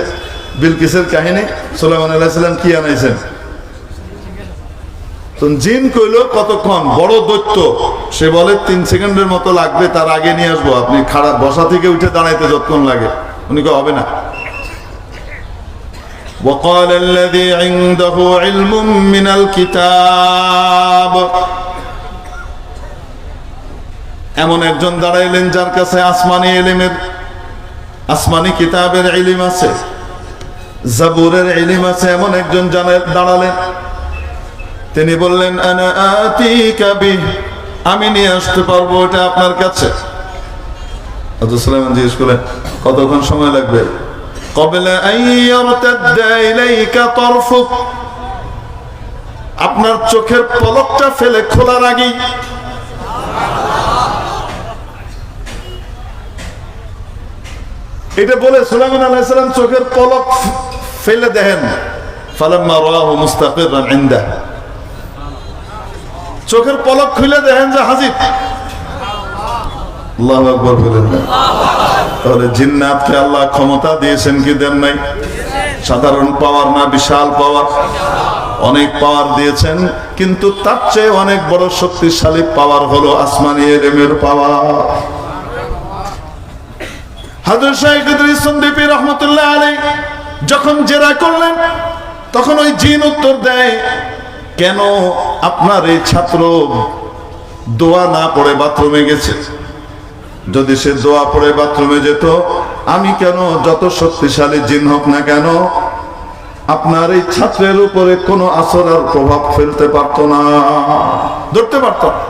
বিলকিসের কাহিনী। সুলাইমান আলাইহিস সালাম কি আনাইছেন? তো জিন কইল কতক্ষণ, বড় দৈত্য, সে বলে 3 সেকেন্ডের মতো লাগবে, তার আগে নিয়ে আসবো, আপনি খারাপ বসা থেকে উঠে দাঁড়াইতে যতক্ষণ লাগে। উনি কই হবে না। وقال الذي عنده علم من الكتاب, এমন একজন দাঁড়াইলেন যার কাছে আসমানি ইলমের, আসমানি কিতাবের ইলম আছে, জাবুরের ইলম আছে। এমন একজন দাঁড়ালেন, তিনি বললেন আনা আতিকা বিহ, আমি নিয়ে আসতে পারবো এটা আপনার কাছে। হযরত সুলাইমান জিজ্ঞেস করলেন কতক্ষণ সময় লাগবে? ক্বাবলা আন ইয়ারতাদ্দা ইলাইকা তারফুক, আপনার চোখের পলকটা ফেলে খোলার আগেই। এটা বলে সুলাইমান আলাইহিস সালাম চোখের পলক ফেলে দেখেন, ফালাম্মা রাআহু মুস্তাকিরান ইনদাহু, চোখের পলক খুলে দেখেন যে হাজির। আল্লাহু আকবার বলেন। তাহলে জিন্নাতকে আল্লাহ ক্ষমতা দিয়েছেন কি দেন নাই? সাধারণ পাওয়ার না, বিশাল পাওয়ার, অনেক পাওয়ার দিয়েছেন। কিন্তু তার চেয়ে অনেক বড় শক্তিশালী পাওয়ার হলো আসমানি ইলমের পাওয়ার। হযরত শাইখ ইদ্রিস সন্দিপি রাহমাতুল্লাহ আলাইহি যখন জেরা করলেন, তখন ওই জিন উত্তর দেয়, কেন আপনার এই ছাত্র দোয়া না পড়ে বাথরুমে গেছে? যদি সে দোয়া পড়ে বাথরুমে যেত, আমি কেন, যত শক্তিশালী জিন হোক না কেন, আপনার এই ছাত্রের উপরে কোনো আসর আর প্রভাব ফেলতে পারত না, ধরতে পারত না।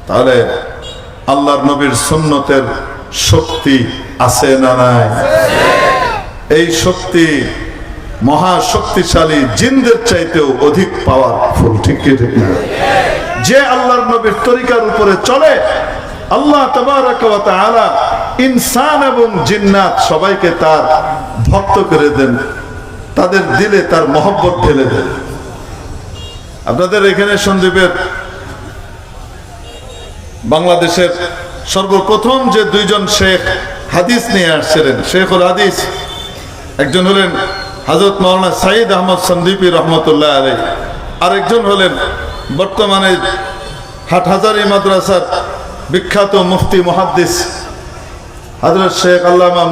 তাহলে আল্লাহর নবীর সুন্নতের শক্তি আছে না নাই? এই শক্তি মহা শক্তিশালী, জিনদের চাইতেও অধিক পাওয়ারফুল, ঠিক কি ঠিক না? যে আল্লাহর নবীর তরিকার উপরে চলে, আল্লাহ তাবারাক ওয়া তাআলা ইনসান এবং জিন্নাত সবাইকে তার ভক্ত করে দেন, তাদের দিলে তার মহব্বত ঢেলে দেন। আপনাদের এখানে সন্দ্বীপের বাংলাদেশের সর্বপ্রথম যে 2 জন শেখ হাদিস নিয়ে আসছিলেন, শেখুল হাদিস, একজন হলেন হযরত মাওলানা সাঈদ আহমদ সন্দ্বীপি রহমতুল্লাহ আলাইহি, আরেকজন হলেন বর্তমানে হাটহাজারী মাদ্রাসার বিখ্যাত মুফতি মুহাদ্দিস হযরত শেখ আল্লামা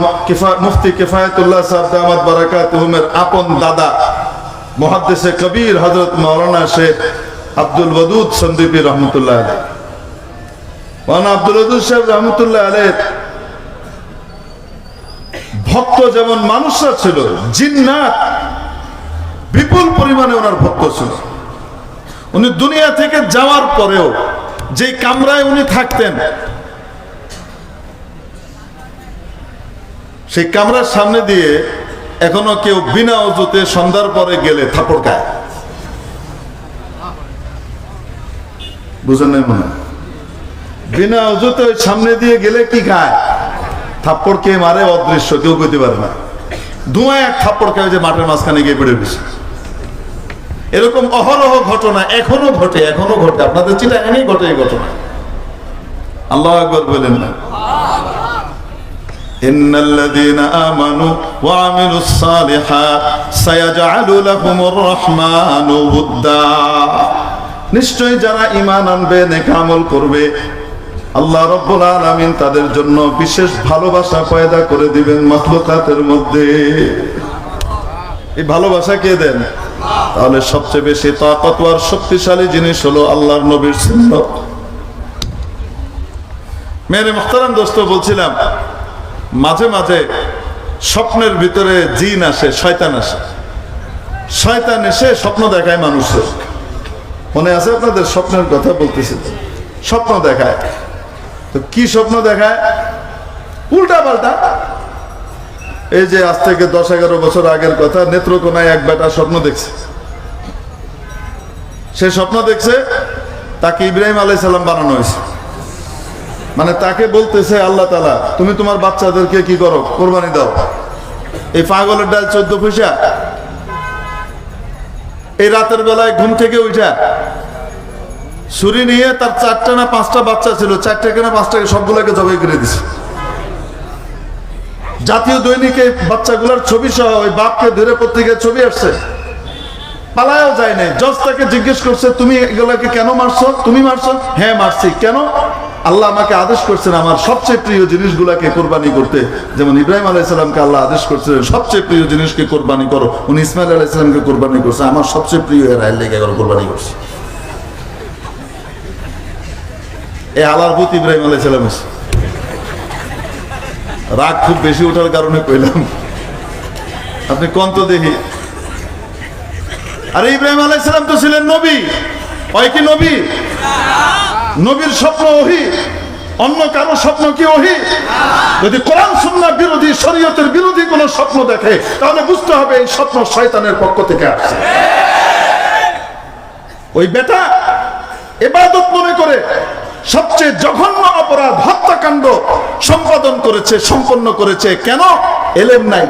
মুফতি কিফায়াতুল্লাহ সাহেব দামাত বারাকাতুহুমের আপন দাদা মুহাদ্দিসে কবির হযরত মাওলানা শেখ আব্দুল ওয়াদুদ সন্দ্বীপি রহমতুল্লাহ আলাইহি। মাওলানা আব্দুল ওয়াদুদ সাহেব রহমতুল্লাহ আলাইহি ভক্ত যেমন মানুষরা ছিল, জিন্নাত বিপুল পরিমাণে ওনার ভক্ত ছিল। উনি দুনিয়া থেকে যাওয়ার পরেও যে কামরায় উনি থাকতেন, সেই কামরার সামনে দিয়ে এখনো কেউ বিনা ওযুতে সন্ধ্যার পরে গেলে থাপড় খায়। বুঝেন নাই মনে? বিনা ওযুতে ওই সামনে দিয়ে গেলে কি খায়? থাপ্পড় কে মারে অদৃশ্য, কেউ কইতে পারে না। ধোঁয়া এক থাপ্পড় খায় যে মাঠের মাঝখানে গিয়ে পড়ে গেছে। এরকম অহরহ ঘটনা এখনো ঘটে, এখনো ঘটে। আপনাদের চিটাগাঙেই ঘটে এই ঘটনা। আল্লাহু আকবার বলেন না? ইন্নাল্লাযীনা আমানু ওয়া আমিলুস সালিহাত সায়াজআলু লাহুমুর রাহমানু উদ্দা, নিশ্চয়ই যারা ঈমান আনবে, নেক আমল করবে, আল্লাহ রাব্বুল আলামিন তাদের জন্য বিশেষ ভালোবাসা পয়দা করে দিবেন মাখলুকাতের মধ্যে। এই ভালোবাসা কে দেন? তাহলে সবচেয়ে বেশি তাকতওয়ার শক্তিশালী জিনিস হলো আল্লাহর নবীর সুন্নাত। মেরে মুহতারাম দোস্ত, বলছিলাম মাঝে মাঝে স্বপ্নের ভিতরে জিন আসে, শয়তান আসে। শয়তান এসে স্বপ্ন দেখায় মানুষের। মনে আছে আপনাদের? স্বপ্নের কথা বলতেছি। স্বপ্ন দেখায়, তো কি স্বপ্ন দেখায়? উল্টা পাল্টা। এই যে আজ থেকে 10-11 বছর আগের কথা, নেত্রকোনায় এক বেটা স্বপ্ন দেখছে। সে স্বপ্ন দেখছে তাকে ইব্রাহিম আলাইহিস সালাম বানানো হয়েছে। মানে তাকে বলতেছে আল্লাহ তাআলা, তুমি তোমার বাচ্চাদেরকে কি করো? কোরবানি দাও। এই পাগলের ডাল 14 পয়সা। এই রাতের বেলায় ঘুম থেকে উঠা ছুরি নিয়ে তার 4টা না 5টা বাচ্চা ছিল, 4টাকে না 5টাকে সবগুলোকে জবাই করে দিছে। জাতীয় দৈনিকে বাচ্চাগুলোর ছবি সহ ওই বাপকে ধরে পত্রিকায় ছবি আসছে, পালায়ও যায় নাই। জজ তাকে জিজ্ঞেস করছে, তুমি এগুলোকে কেন মারছো? তুমি মারছো? হ্যাঁ মারছি। কেন? আল্লাহ আমাকে আদেশ করছেন আমার সবচেয়ে প্রিয় জিনিসগুলাকে কোরবানি করতে। যেমন ইব্রাহিম আলাইহিস সালামকে আল্লাহ আদেশ করছিলেন সবচেয়ে প্রিয় জিনিসকে কোরবানি করো, উনি ইসমাইল আলাইহিস সালামকে কোরবানি করছে, আমার সবচেয়ে প্রিয় এর লেগে কোরবানি করছে। এই আল্লাহর ভূত ইব্রাহিম আলাইহিস সালাম। রাগ খুব বেশি ওঠার কারণে কইলাম, আপনি কোন তো দেখি। আরে ইব্রাহিম আলাইহিস সালাম তো ছিলেন নবী, হয় কি নবী? নবীর স্বপ্ন ওহী, অন্য কারো স্বপ্ন কি ওহী? যদি কোরআন সুন্নাহ বিরোধী, শরীয়তের বিরোধী কোন স্বপ্ন দেখে তাহলে বুঝতে হবে এই স্বপ্ন শয়তানের পক্ষ থেকে আসছে। ওই বেটা ইবাদত মনে করে সবচেয়ে জঘন্য অপরাধ হত্যাকাণ্ড সম্পাদন করেছে, সম্পন্ন করেছে। কেন? এলেম নাই।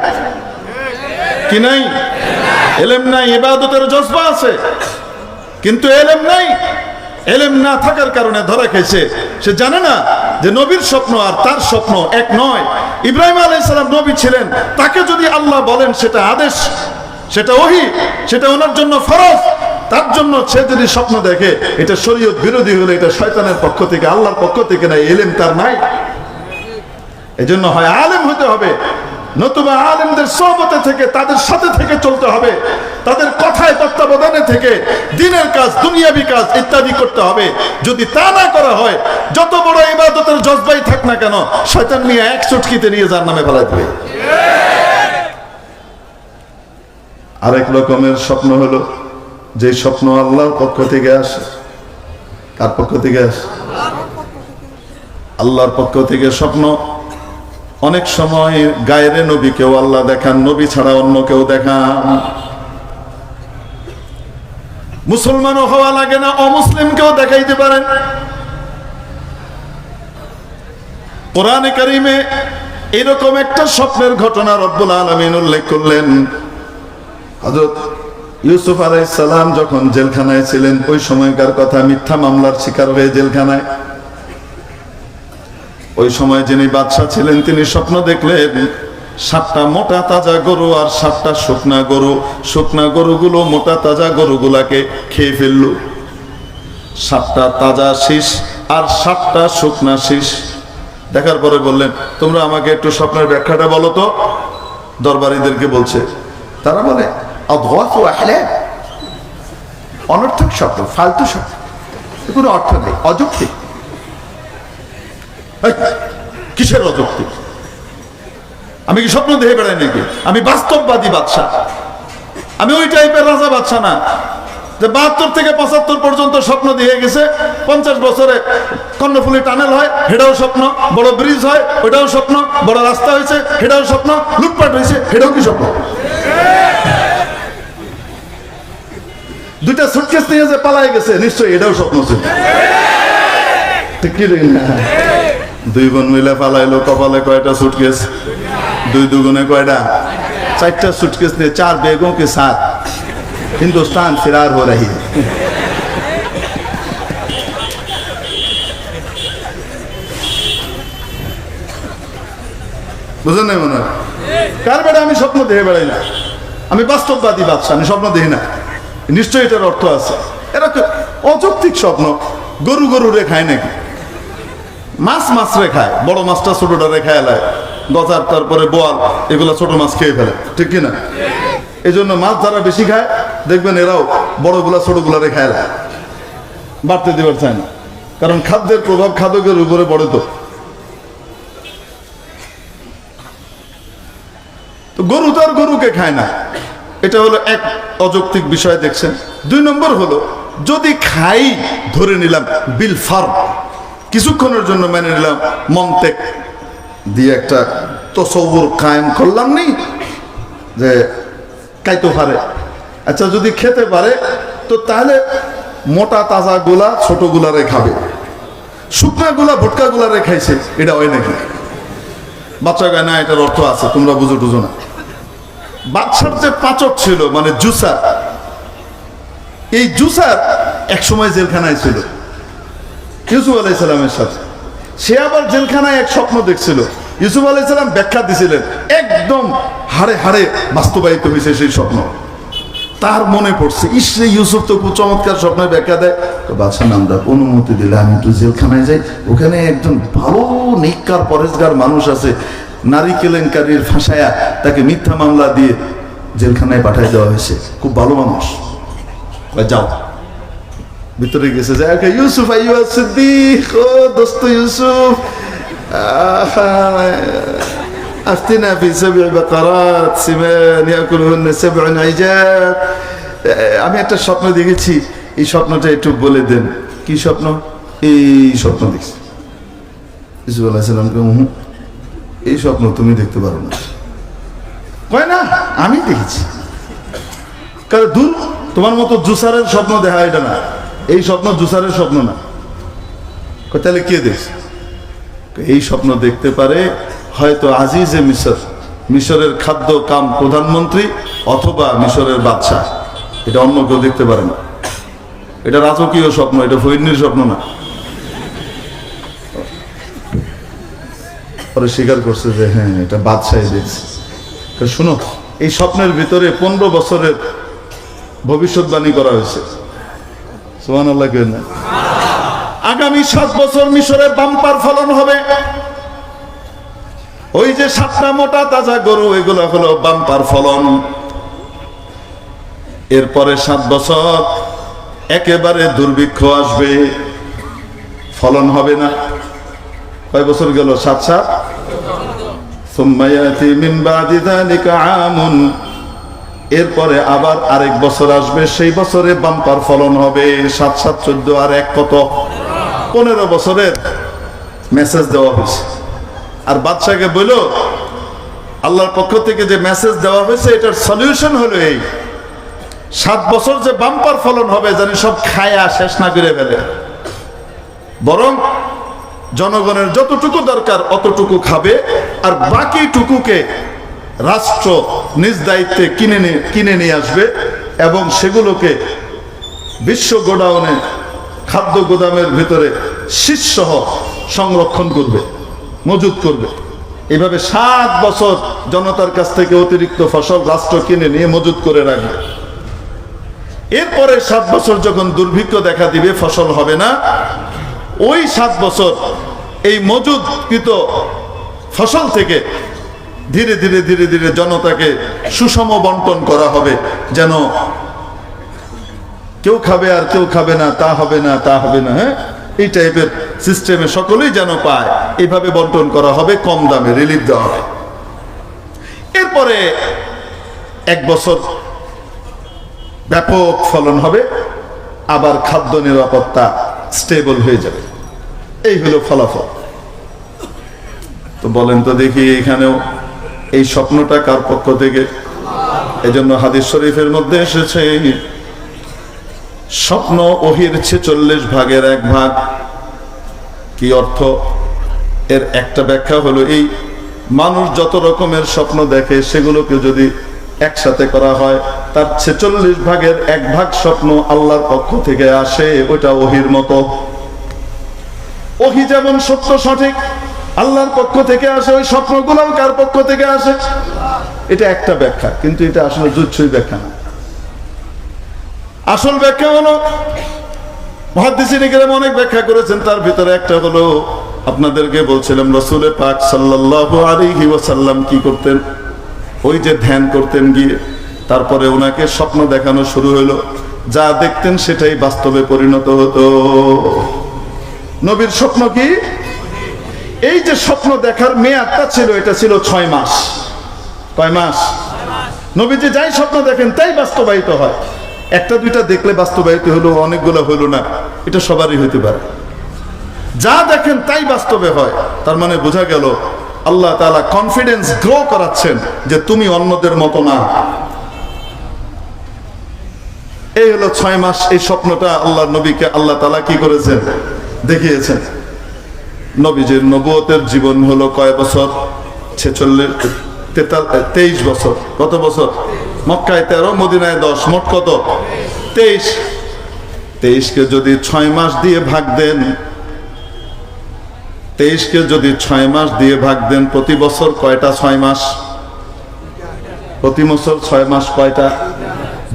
কি নাই? এলেম নাই। ইবাদতের জজবা আছে কিন্তু এলেম নাই। এলেম না থাকার কারণে ধরা খেয়েছে। সে জানে না যে নবীর স্বপ্ন আর তার স্বপ্ন এক নয়। ইব্রাহিম আলাইহিস সালাম নবী ছিলেন, তাকে যদি আল্লাহ বলেন সেটা আদেশ, সেটা ওহী, সেটা ওনার জন্য ফরজ। তার জন্য সে যদি স্বপ্ন দেখে এটা শরীয়ত বিরোধী হলে এটা শয়তানের পক্ষ থেকে, আল্লাহর পক্ষ থেকে নাই। এলেম তার নাই। এজন্য হয় আলেম হতে হবে, নতুবা আলেমদের সোহবতে থেকে, তাদের সাথে থেকে চলতে হবে, তাদের কথায় তত্ত্বাবধানে থেকে দ্বীনের কাজ, দুনিয়াবি কাজ ইত্যাদি করতে হবে। যদি তা না করা হয়, যত বড় ইবাদতের জজবাই থাক না কেন, শয়তান নিয়ে এক চুটকিতে নিয়ে জাহান্নামে ফেলাই দেবে। আরেক রকমের স্বপ্ন হলো যে স্বপ্ন আল্লাহর পক্ষ থেকে আসে। কার পক্ষ থেকে আসে? আল্লাহর পক্ষ থেকে স্বপ্ন। অনেক সময় গায়রে নবীকেও আল্লাহ দেখান, নবী ছাড়া অন্য কেউ দেখান। মুসলমানও হওয়া লাগে না, অমুসলিমকেও দেখাইতে পারেন। কোরআনে কারিমে এরকম একটা স্বপ্নের ঘটনা রব্বুল আলামিন উল্লেখ করলেন। হযরত ইউসুফ আলাইহিস সালাম যখন জেলখানায় ছিলেন, ওই সময়কার কথা, মিথ্যা মামলার শিকার হয়ে জেলখানায়। ওই সময় যিনি বাদশা ছিলেন তিনি স্বপ্ন দেখলেন 7টা মোটা তাজা গরু আর 7টা শুকনা গরু। শুকনা গরুগুলো মোটা তাজা গরুগুলাকে খেয়ে ফেলল। 7টা তাজা শীষ আর 7টা শুকনা শীষ। দেখার পরে বললেন, তোমরা আমাকে একটু স্বপ্নের ব্যাখ্যাটা বলো তো। দরবারীদেরকে বলছে। তারা বলে অনর্থক শব্দ, ফালতু শব্দ, কোনো অর্থ নেই, অযৌক্তিক। কিসের অযৌক্তিক? আমি কি স্বপ্ন দেখে বেড়াই নাকি? আমি বাস্তববাদী বাদশা, আমি ওই টাইপের রাজা বাদশা না যে 72 থেকে 75 পর্যন্ত স্বপ্ন দিয়ে গেছে। 50 বছরে কর্ণফুলী টানেল হয়, সেটাও স্বপ্ন। বড় ব্রিজ হয়, ওইটাও স্বপ্ন। বড় রাস্তা হয়েছে, সেটাও স্বপ্ন। লুটপাট হয়েছে, সেটাও কি স্বপ্ন? 2টা সুটকেস নিয়ে যে পালায় গেছে, নিশ্চয়ই এটাও স্বপ্ন ছিল। ঠিক কি না? 2 বোন মিলে পালাইলো, কপালে কয়টা সুটকেস? 2 দুগুণে কয়টা? 4টা সুটকেস নিয়ে 4 बेगों के साथ हिंदुस्तान फिरार हो रही है। বুঝলেন না? মনে হয় কার বেড়া? আমি স্বপ্ন দেখে বেড়াই না, আমি বাস্তববাদী বাদশা, আমি স্বপ্ন দেখি না। নিশ্চয়ই এটার অর্থ আছে। এরা অযৌক্তিক স্বপ্ন। গরু গরু রে খায় নাকি? মাছ মাছ রে খায়, বড় মাছটা ছোটটা রে খায় এলায়। গজার, তারপরে বোয়াল, এগুলা ছোট মাছ খেয়ে ফেলে। ঠিক কিনা? এই জন্য মাছ যারা বেশি খায় দেখবেন এরাও বড়গুলা ছোটগুলা রে খায় এলায়, বাড়তে দেবার চায় না। কারণ খাদ্যের প্রভাব খাদকের উপরে পড়ে। তো গরু তো আর গরুকে খায় না। এটা হলো এক অযৌক্তিক বিষয় দেখছেন। 2 নম্বর হলো, যদি খাই ধরে নিলাম বিল ফার্ম, কিছুক্ষণের জন্য মেনে নিলাম, মন্তেক দিয়ে একটা তসব্বুর কায়েম করলাম নি যে খাইতে পারে। আচ্ছা, যদি খেতে পারে তো তাহলে মোটা তাজা গুলা ছোট গুলারে খাবে, শুকনা গুলা ভুটকা গুলারে খাইছে, এটা হয় নাকি? বাচ্চা গায় না, এটার অর্থ আছে, তোমরা বুঝো টুঝো না। বাদশার যে পাচক ছিল মানে জুসার, এই জুসার এক সময় জেলখানায় ছিল ইউসুফ আলাইহিস সালামের সাথে। সে আবার জেলখানায় এক স্বপ্ন দেখছিল, ইউসুফ আলাইহিস সালাম ব্যাখ্যা দিছিলেন, একদম হাড়ে হাড়ে বাস্তবায়িত হয়েছে সেই স্বপ্ন। তার মনে পড়ছে, ইসরে ইউসুফ তো খুব চমৎকার স্বপ্নের ব্যাখ্যা দেয়। বাদশাহ নামদার অনুমতি দিলে আমি একটু জেলখানায় যাই, ওখানে একজন ভালো নেককার পরেশগার মানুষ আছে, নারী কেলেঙ্কারির ফাঁসায়া তাকে মিথ্যা মামলা দিয়ে জেলখানায় পাঠিয়ে দেওয়া হয়েছে, খুব ভালো মানুষ। যাও, ভিতরে গেছে, যায় ইউসুফ আইয়ুহা সিদ্দিক, ও দোস্ত ইউসুফ, আফতিনা ফি সাব'i বাকারাত সিমান ইয়াকুলুহুন্না সাব'উন ইজাব। আমি একটা স্বপ্ন দেখেছি, এই স্বপ্নটা একটু বলে দেন। কি স্বপ্ন? এই স্বপ্ন দেখছি। ইউসুফ আলাইহিস সালাম কে, এই স্বপ্ন তুমি দেখতে পারো না। কয় না, আমি দেখেছি। কারণ দূর, তোমার মতো জুসারের স্বপ্ন দেখা এটা না, এই স্বপ্ন জুসারের স্বপ্ন না। তাহলে কে দেখছে? এই স্বপ্ন দেখতে পারে হয়তো আজিজে মিশর, মিশরের খাদ্য কাম প্রধানমন্ত্রী, অথবা মিশরের বাদশাহ। এটা অন্য কেউ দেখতে পারে না। এটা রাজকীয় স্বপ্ন, এটা ফৈন্যের স্বপ্ন না। পরে স্বীকার করছে যে হ্যাঁ, এটা বাদশাহী দেখছে। শুনো, এই স্বপ্নের ভিতরে 15 বছরের ভবিষ্যৎবাণী করা হয়েছে। সুবহানাল্লাহ কেন না? আগামী 7 বছর মিশরে বাম্পার ফলন হবে। ওই যে 7টা মোটা তাজা গরু, এগুলো হলো বাম্পার ফলন। এরপরে 7 বছর একেবারে দুর্ভিক্ষ আসবে, ফলন হবে না। কয় বছর গেল? 7 সুম্মা ইয়াতি মিন বাদি যালিকা আমুন। এরপরে আবার আরেক বছর আসবে, সেই বছরে বাম্পার ফলন হবে। 7 7 14 আর 1 কত? 15 বছরের মেসেজ দেওয়া হয়েছে। আর বাদশাকে বলল, আল্লাহর পক্ষ থেকে যে মেসেজ দেওয়া হয়েছে এটার সলিউশন হলো এই, 7 বছর যে বাম্পার ফলন হবে জানি সব খায়া শেষ না করে ফেলে, বরং জনগণের যতটুকু দরকার অতটুকু খাবে, আর বাকিটুকুকে রাষ্ট্র নিজ দায়িত্বে কিনে নিয়ে আসবে এবং সেগুলোকে বিশ্ব গোডাউনে, খাদ্য গোদামের ভিতরে শীর্ষসহ সংরক্ষণ করবে, মজুত করবে। এইভাবে 7 বছর জনতার কাছ থেকে অতিরিক্ত ফসল রাষ্ট্র কিনে নিয়ে মজুত করে রাখবে। এরপরে 7 বছর যখন দুর্ভিক্ষ দেখা দিবে, ফসল হবে না, ওই 7 বছর এই মজুতকৃত ফসল থেকে ধীরে ধীরে ধীরে ধীরে জনতাকে সুষম বন্টন করা হবে, যেন কেউ খাবে আর কেউ খাবে না, তা হবে না, তা হবে না। হ্যাঁ, এই টাইপের সিস্টেমে সকলেই যেন পায়, এইভাবে বন্টন করা হবে, কম দামে রিলিফ দেওয়া হবে। এরপরে 1 বছর ব্যাপক ফলন হবে, আবার খাদ্য নিরাপত্তা স্টেবল হয়ে যাবে। এই হলো ফলাফল। তো বলেন তো দেখি, এখানেও এই স্বপ্নটা কার পক্ষ থেকে? এজন্য হাদিস শরীফের মধ্যে এসেছে, স্বপ্ন ওহির 46 ভাগের 1 ভাগ। কি অর্থ? এর একটা ব্যাখ্যা হলো এই, মানুষ যত রকমের স্বপ্ন দেখে সেগুলোকে যদি একসাথে করা হয়, তার 46 ভাগের 1 ভাগ স্বপ্ন আল্লাহর পক্ষ থেকে আসে, ওটা ওহির মতো। ওহি যেমন সত্য সঠিক আল্লাহর পক্ষ থেকে আসে, ওই স্বপ্নগুলোও কার পক্ষ থেকে আসে? এটা একটা ব্যাখ্যা, কিন্তু এটা আসলে জুচ্ছই ব্যাখ্যা না। আসল ব্যাখ্যা হলো, মুহাদ্দিসিনে কেরাম অনেক ব্যাখ্যা করেছেন, তার ভিতরে একটা হলো, আপনাদেরকে বলছিলাম রাসূল পাক সাল্লাল্লাহু আলাইহি ওয়াসাল্লাম কি করতেন? ওই যে ধ্যান করতেন গিয়ে, তারপরে ওনাকে স্বপ্ন দেখানো শুরু হলো, যা দেখতেন সেটাই বাস্তবে পরিণত হতো। নবীর স্বপ্ন কি? এই যে স্বপ্ন দেখার মেয়াদটা ছিল, এটা ছিল 6 মাস। কয় মাস? নবীজি যাই স্বপ্ন দেখেন তাই বাস্তবায়িত হয়। একটা দুইটা দেখলে বাস্তবায়িত হলো, অনেকগুলো হলো না, এটা সবারই হইতে পারে। যা দেখেন তাই বাস্তবে হয়, তার মানে বোঝা গেল আল্লাহ তাআলা কনফিডেন্স গ্রো করাচ্ছেন যে তুমি অন্যদের মতো না। এই হলো 6 মাস। এই স্বপ্নটা আল্লাহর নবীকে আল্লাহ তাআলা কি করেছেন? দেখিয়েছেন। নবীজির নবুয়তের জীবন হলো কয় বছর? 46। 23 বছর। কত বছর? মক্কায় 13, মদিনায় 10, মোট কত? 23। 23কে যদি 6 মাস দিয়ে ভাগ দেন, 23কে যদি 6 মাস দিয়ে ভাগ দেন, প্রতি বছর কয়টা 6 মাস? প্রতি বছর 6 মাস কয়টা?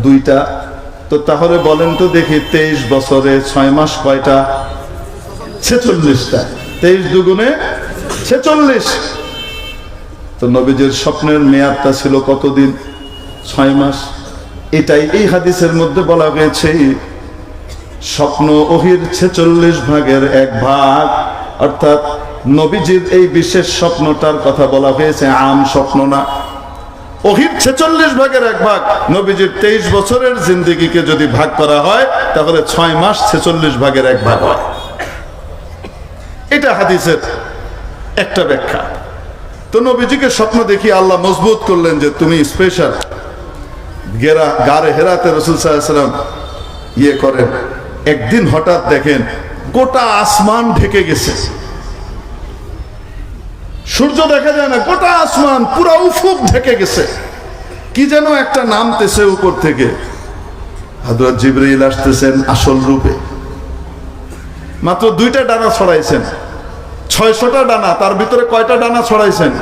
2টা। তো তাহলে বলেন তো দেখি 23 বছরে 6 মাস কয়টা? 46টা। 23 দুগুণে 46। তো নবীজির স্বপ্নের মেয়াদটা ছিল কতদিন? 6 মাস। এটাই এই হাদিসের মধ্যে বলা হয়েছে, স্বপ্ন ওহির 46 ভাগের 1 ভাগ, অর্থাৎ নবীজির এই বিশেষ স্বপ্নটার কথা বলা হয়েছে, আম স্বপ্ন না। ওহির 46 ভাগের 1 ভাগ নবীজির 23 বছরের জিন্দেগিকে যদি ভাগ করা হয়, তাহলে 6 মাস 46 ভাগের 1 ভাগ হয়। এটা হাদিসের একটা ব্যাখ্যা। তো নবীজিকে স্বপ্ন দেখি আল্লাহ মজবুত করলেন যে তুমি স্পেশাল। গারে হেরাতে রাসূল সাল্লাল্লাহু আলাইহি ওয়াসাল্লাম ইয়ে করেন, একদিন হঠাৎ দেখেন গোটা আসমান ঢেকে গেছে, সূর্য দেখা যায় না, গোটা আসমান পুরো উফুক ঢেকে গেছে। কি যেন একটা নামতেছে উপর থেকে, হযরত জিবরাইল আসতেছেন আসল রূপে। মাত্র 2টা ডানা ছড়াইছেন, 600টা ডানা, তার ভিতরে কয়টা ডানা ছড়াইছেন?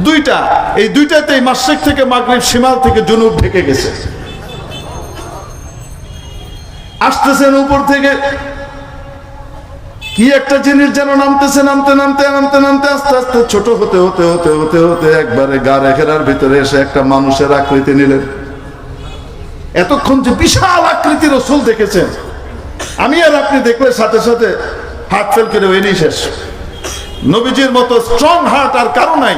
2টা। এই 2টাতেই মাশরিক থেকে মাগরিব, শিমাল থেকে জুনুব ঢেকে গেছে। আসতেছেন উপর থেকে, কি একটা জিনিস যেন নামতেছে, নামতে নামতে নামতে নামতে আস্তে আস্তে ছোট হতে হতে হতে হতে হতে একবারে গারে ঘেরার ভিতরে এসে একটা মানুষের আকৃতি নিলেন। এতক্ষণ যে বিশাল আকৃতির রাসূল দেখেছেন, আমি আর আপনি দেখলে সাথে সাথে হাত ফেল করে ওই নিয়ে শেষ। নবীজির মতো স্ট্রং হার্ট আর কারো নাই,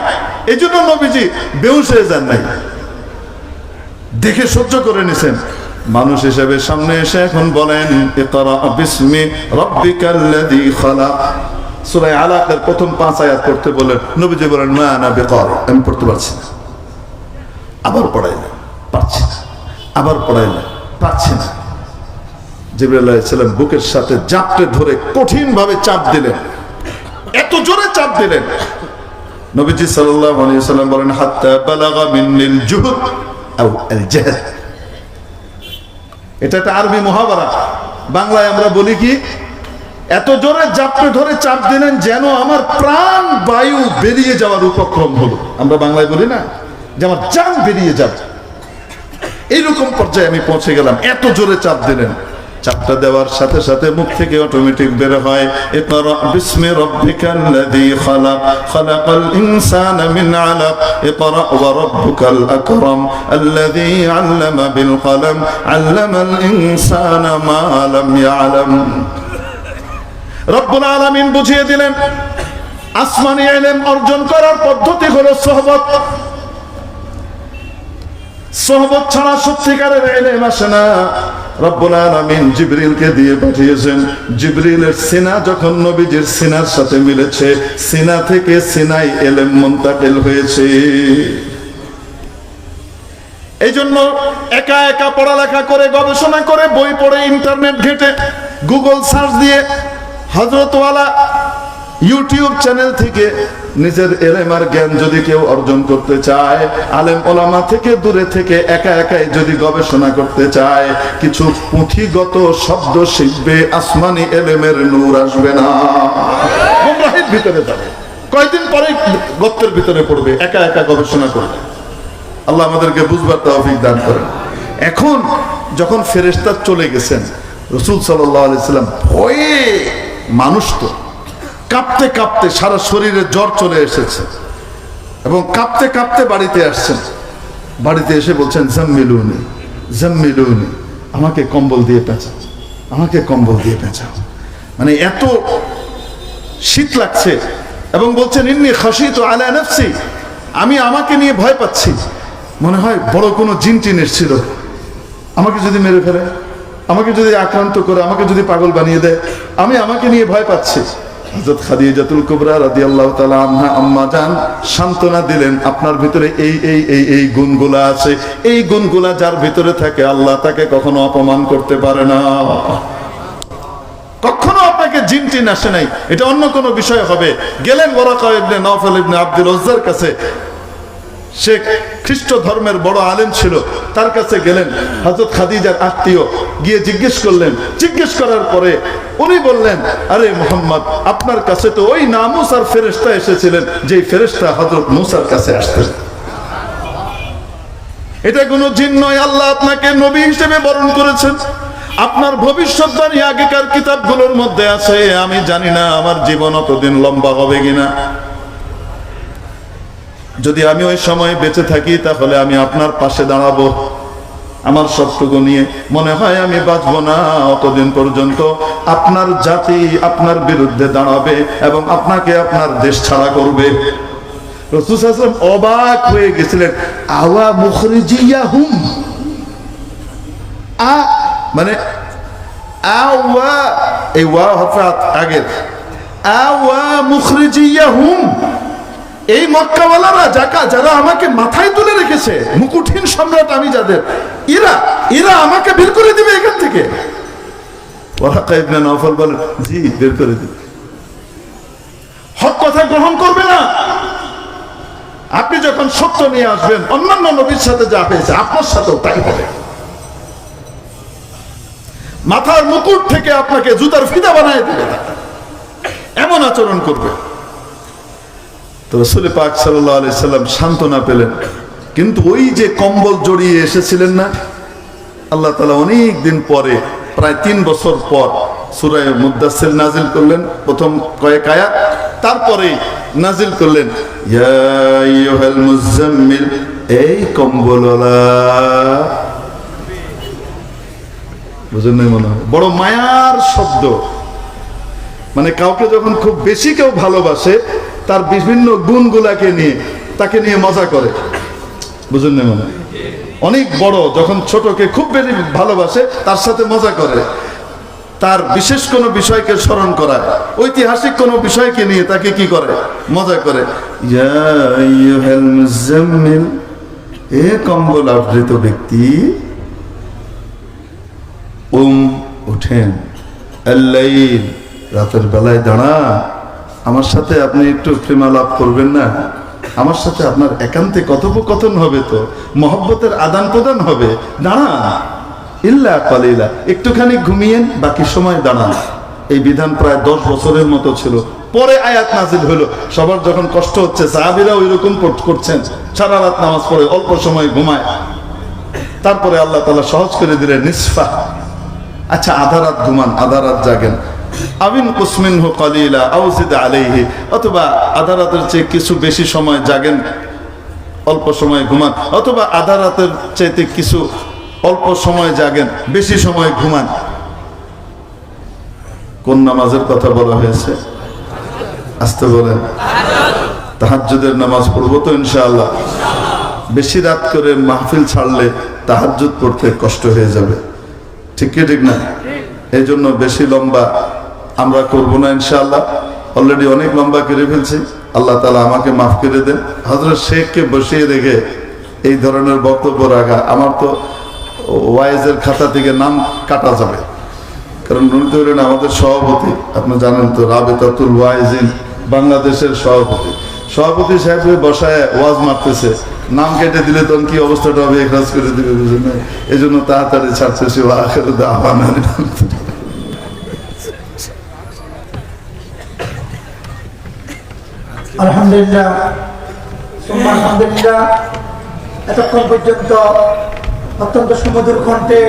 এই জন্য নবীজি বেহুশ হয়ে যান নাই, দেখে সহ্য করে নিছেন। মানুষ হিসেবে সামনে এসে এখন বলেন, ইকরা বিসমি রাব্বিকাল্লাযী খালাক। সূরা আলাকের প্রথম 5 আয়াত পড়তে বলেন, নবীজি বলেন মা আনা বিকারি, আমি পড়তে পারছি না। আবার পড়াইলেন, পারছি না। আবার পড়াইলেন, পারছি না। জিবরাইল আলাইহিস সালাম বুকের সাথে জাপটে ধরে কঠিন ভাবে চাপ দিলেন, এত জোরে চাপ দিলেন, নবীজি সাল্লাল্লাহু আলাইহি ওয়াসাল্লাম বলেন হাত্তা বালাগা মিনিল জুহদ আও আল জাহদ। এটা একটা আরবি মুহাওয়ারা, বাংলায় আমরা বলি কি, এত জোরে জাপটে ধরে চাপ দিলেন যেন আমার প্রাণ বায়ু বেরিয়ে যাওয়ার উপক্রম হলো। আমরা বাংলায় বলি না যে আমার জান বেরিয়ে যাবে, এইরকম পর্যায়ে আমি পৌঁছে গেলাম, এত জোরে চাপ দিলেন। চাপটা দেওয়ার সাথে সাথে মুখ থেকে অটোমেটিক বের হয়, ইকরা বিসমি রাব্বিকাল্লাযী খালাক, খালাকাল ইনসানা মিন আলাক, ইকরা ওয়া রাব্বুকাল আকরাম আল্লাযী আল্লামা বিল কলম, আল্লামাল ইনসানা মা লাম ইয়ালাম। রব্বুল আলামিন বুঝিয়ে দিলেন, আসমানি ইলম অর্জন করার পদ্ধতি হলো সোহবত। সোহবত ছাড়া সত্যিকারের ইলম আসে না। রব্বুল আলামিন জিবরিলকে দিয়ে পাঠিয়েছেন। জিবরিলের সিনা যখন নবীজির সিনার সাথে মিলেছে, সিনা থেকে সিনায় ইলম মুনতাকিল হয়েছে। এই জন্য একা একা পড়ালেখা করে, গবেষণা করে, বই পড়ে, ইন্টারনেট ঘেটে, গুগল সার্চ দিয়ে, হযরতওয়ালা ইউটিউব চ্যানেল থেকে নিজের ইলম আর জ্ঞান যদি কেউ অর্জন করতে চায়, আলেম ওলামা থেকে দূরে থেকে একা একাই যদি গবেষণা করতে চায়, কিছু পুঁথিগত শব্দ শিখবে, আসমানি ইলমের নূর আসবে না, গোমরাহির ভিতরে যাবে। কয়েকদিন পরে গর্তের ভিতরে পড়বে, একা একা গবেষণা করবে। আল্লাহ আমাদেরকে বুঝবার তৌফিক দান করেন। এখন যখন ফেরেশতা চলে গেছেন, রাসূল সাল্লাল্লাহু আলাইহি সাল্লাম ভয়ে, মানুষ তো কাঁপতে কাঁপতে সারা শরীরে জ্বর চলে এসেছে এবং কাঁপতে কাঁপতে বাড়িতে আসছেন। বাড়িতে এসে বলছেন জাম্মিলুনি জাম্মিলুনি, আমাকে কম্বল দিয়ে পেঁচাও, আমাকে কম্বল দিয়ে পেঁচাও। মানে এত শীত লাগছে এবং বলছেন ইন্নী খাশিতু আলা নাফসি, আমি আমাকে নিয়ে ভয় পাচ্ছি, মনে হয় বড় কোনো জিন টিন এসেছিল, আমাকে যদি মেরে ফেলে, আমাকে যদি আক্রান্ত করে, আমাকে যদি পাগল বানিয়ে দেয়, আমি আমাকে নিয়ে ভয় পাচ্ছি। হযরত খাদিজাতুল কুবরা রাদিয়াল্লাহু তাআলা আনহা আম্মা জান সান্ত্বনা দিলেন, আপনার ভিতরে এই এই এই এই গুণগুলা আছে, এই গুণগুলা যার ভিতরে থাকে আল্লাহ তাকে কখনো অপমান করতে পারে না, কখনো আপনাকে জিন টিন আসে নাই। এটা অন্য কোনো বিষয় হবে। গেলেন ওয়ারাকা ইবনে নওফল ইবনে আব্দুল উজ্জার কাছে, সে খ্রিস্ট ধর্মের বড় আলেম ছিল, তার কাছে গেলেন হযরত খাদিজার আত্মীয়, গিয়ে জিজ্ঞেস করার পরে উনি বললেন, আরে মুহাম্মদ, আপনার কাছে তো ওই নামুস আর ফেরেশতা এসেছিলেন যেই ফেরেশতা হযরত মুসার কাছে আসতেন। এটা কোনো জিন নয়, আল্লাহ আপনাকে নবী হিসেবে বরণ করেছেন। আপনার ভবিষ্যৎবাণী আগেকার কিতাবগুলোর মধ্যে আছে। আমি জানি না আমার জীবন অতদিন লম্বা হবে কিনা। যদি আমি ওই সময় বেঁচে থাকি তাহলে আমি আপনার পাশে দাঁড়াবো। আমার সবটুকু নিয়ে মনে হয় আমি বাঁচবো না। অতদিন পর্যন্ত আপনার জাতি আপনার বিরুদ্ধে দাঁড়াবে এবং আপনাকে আপনার দেশ ছাড়া করবে। রাসূল সাল্লাল্লাহু আলাইহি ওয়াসাল্লাম অবাক হয়ে গেছিলেন। আওয়া মুখরিজিয়াহুম, মানে আওয়া, এই ওয়া হরফাত আগের, আওয়া মুখরিজিয়াহুম, এই মক্কাওয়ালারা যারা আমাকে মাথায় তুলে রেখেছে, মুকুটহীন সম্রাট আমি যাদের, এরা আমাকে বের করে দিবে এখান থেকে। ওয়ারাকা ইবনে নওফল বলেন, জি বের করে দিবে। হক কথা গ্রহণ করবে না। আপনি যখন সত্য নিয়ে আসবেন, অন্যান্য নবীর সাথে যা হয়েছে আপনার সাথেও তাই হবে। মাথার মুকুট থেকে আপনাকে জুতার ফিতা বানায় দিবে, এমন আচরণ করবে। তো রাসূল পাক সাল্লাল্লাহু আলাইহি সাল্লাম সান্ত্বনা পেলেন। কিন্তু ওই যে কম্বল জড়িয়ে এসেছিলেন না, আল্লাহ তাআলা অনেক দিন পরে, প্রায় 3 বছর পর সূরা মুদ্দাসসির নাজিল করলেন, প্রথম কয়েক আয়াত, তারপরে নাজিল করলেন ইয়া আইয়ুহাল মুযাম্মিল, এই কম্বলওয়ালা। বুঝেন না? মনে হয় বড় মায়ার শব্দ। মানে কাউকে যখন খুব বেশি কেউ ভালোবাসে, তার বিভিন্ন গুণগুলাকে নিয়ে তাকে নিয়ে মজা করে। বুঝেন না? মনে অনেক বড় যখন ছোটকে খুব বেশি ভালোবাসে, তার সাথে মজা করে, তার বিশেষ কোনো বিষয়কে স্মরণ করায়, ঐতিহাসিক কোনো বিষয়কে নিয়ে তাকে কি করে, মজা করে। ইয়া আইয়ুহাল মুযাম্মিল, এ কম্বল আবৃত ব্যক্তি, উঠেন, আল-লাইল, রাতের বেলায় দাঁড়া, আমার সাথে আপনি একটু প্রেমালাপ করবেন না? আমার সাথে আপনার একান্তে কথোপকথন হবে, তো মহব্বতের আদান প্রদান হবে। দাঁড়া, ইল্লা কালিলা, একটুখানি ঘুমিয়েন, বাকি সময় দাঁড়ান। এই বিধান প্রায় 10 বছরের মতো ছিল। পরে আয়াত নাজিল হলো। সবার যখন কষ্ট হচ্ছে, সাহাবীরা ওইরকম করছেন, সারা রাত নামাজ পড়ে অল্প সময় ঘুমায়। তারপরে আল্লাহ তাআলা সহজ করে দিলেন নিসফা, আচ্ছা আধা রাত ঘুমান, আধা রাত জাগেন। আবিন কুসমিনহু কালিলা আও জিদ আলাইহি, অথবা আধা রাতের চেয়ে কিছু বেশি সময় জাগেন, অল্প সময় ঘুমান, অথবা আধা রাতের চাইতে কিছু অল্প সময় জাগেন, বেশি সময় ঘুমান। কোন নামাজের কথা বলা হয়েছে? আসতে বলেন। তাহাজ্জুদের নামাজ পড়বো তো ইনশাআল্লাহ। বেশি রাত করে মাহফিল ছাড়লে তাহাজ্জুদ পড়তে কষ্ট হয়ে যাবে, ঠিক কি ঠিক না? এই জন্য বেশি লম্বা আমরা করব না ইনশাআল্লাহ। অলরেডি অনেক লম্বা করে ফেলছি, আল্লাহ তাআলা আমাকে মাফ করে দেন। হযরত শেখকে বসিয়ে রেখে এই ধরনের বক্তব্য রাখা, আমার তো ওয়াইজের খাতা থেকে নাম কাটা যাবে। কারণ উনি তো হলেন আমাদের সভাপতি, আপনি জানেন তো, রাবেতাতুল ওয়াইজিন বাংলাদেশের সভাপতি সাহেব বসায় ওয়াজ মারতেছে, নাম কেটে দিলে তখন কি অবস্থাটা হবে, এখরাজ করে দিবে, বুঝলেন না? এই জন্য তাড়াতাড়ি ছাড়তেছি। আলহামদুলিল্লাহ, আলহামদুলিল্লাহ। এতক্ষণ পর্যন্ত অত্যন্ত সুমধুর কণ্ঠে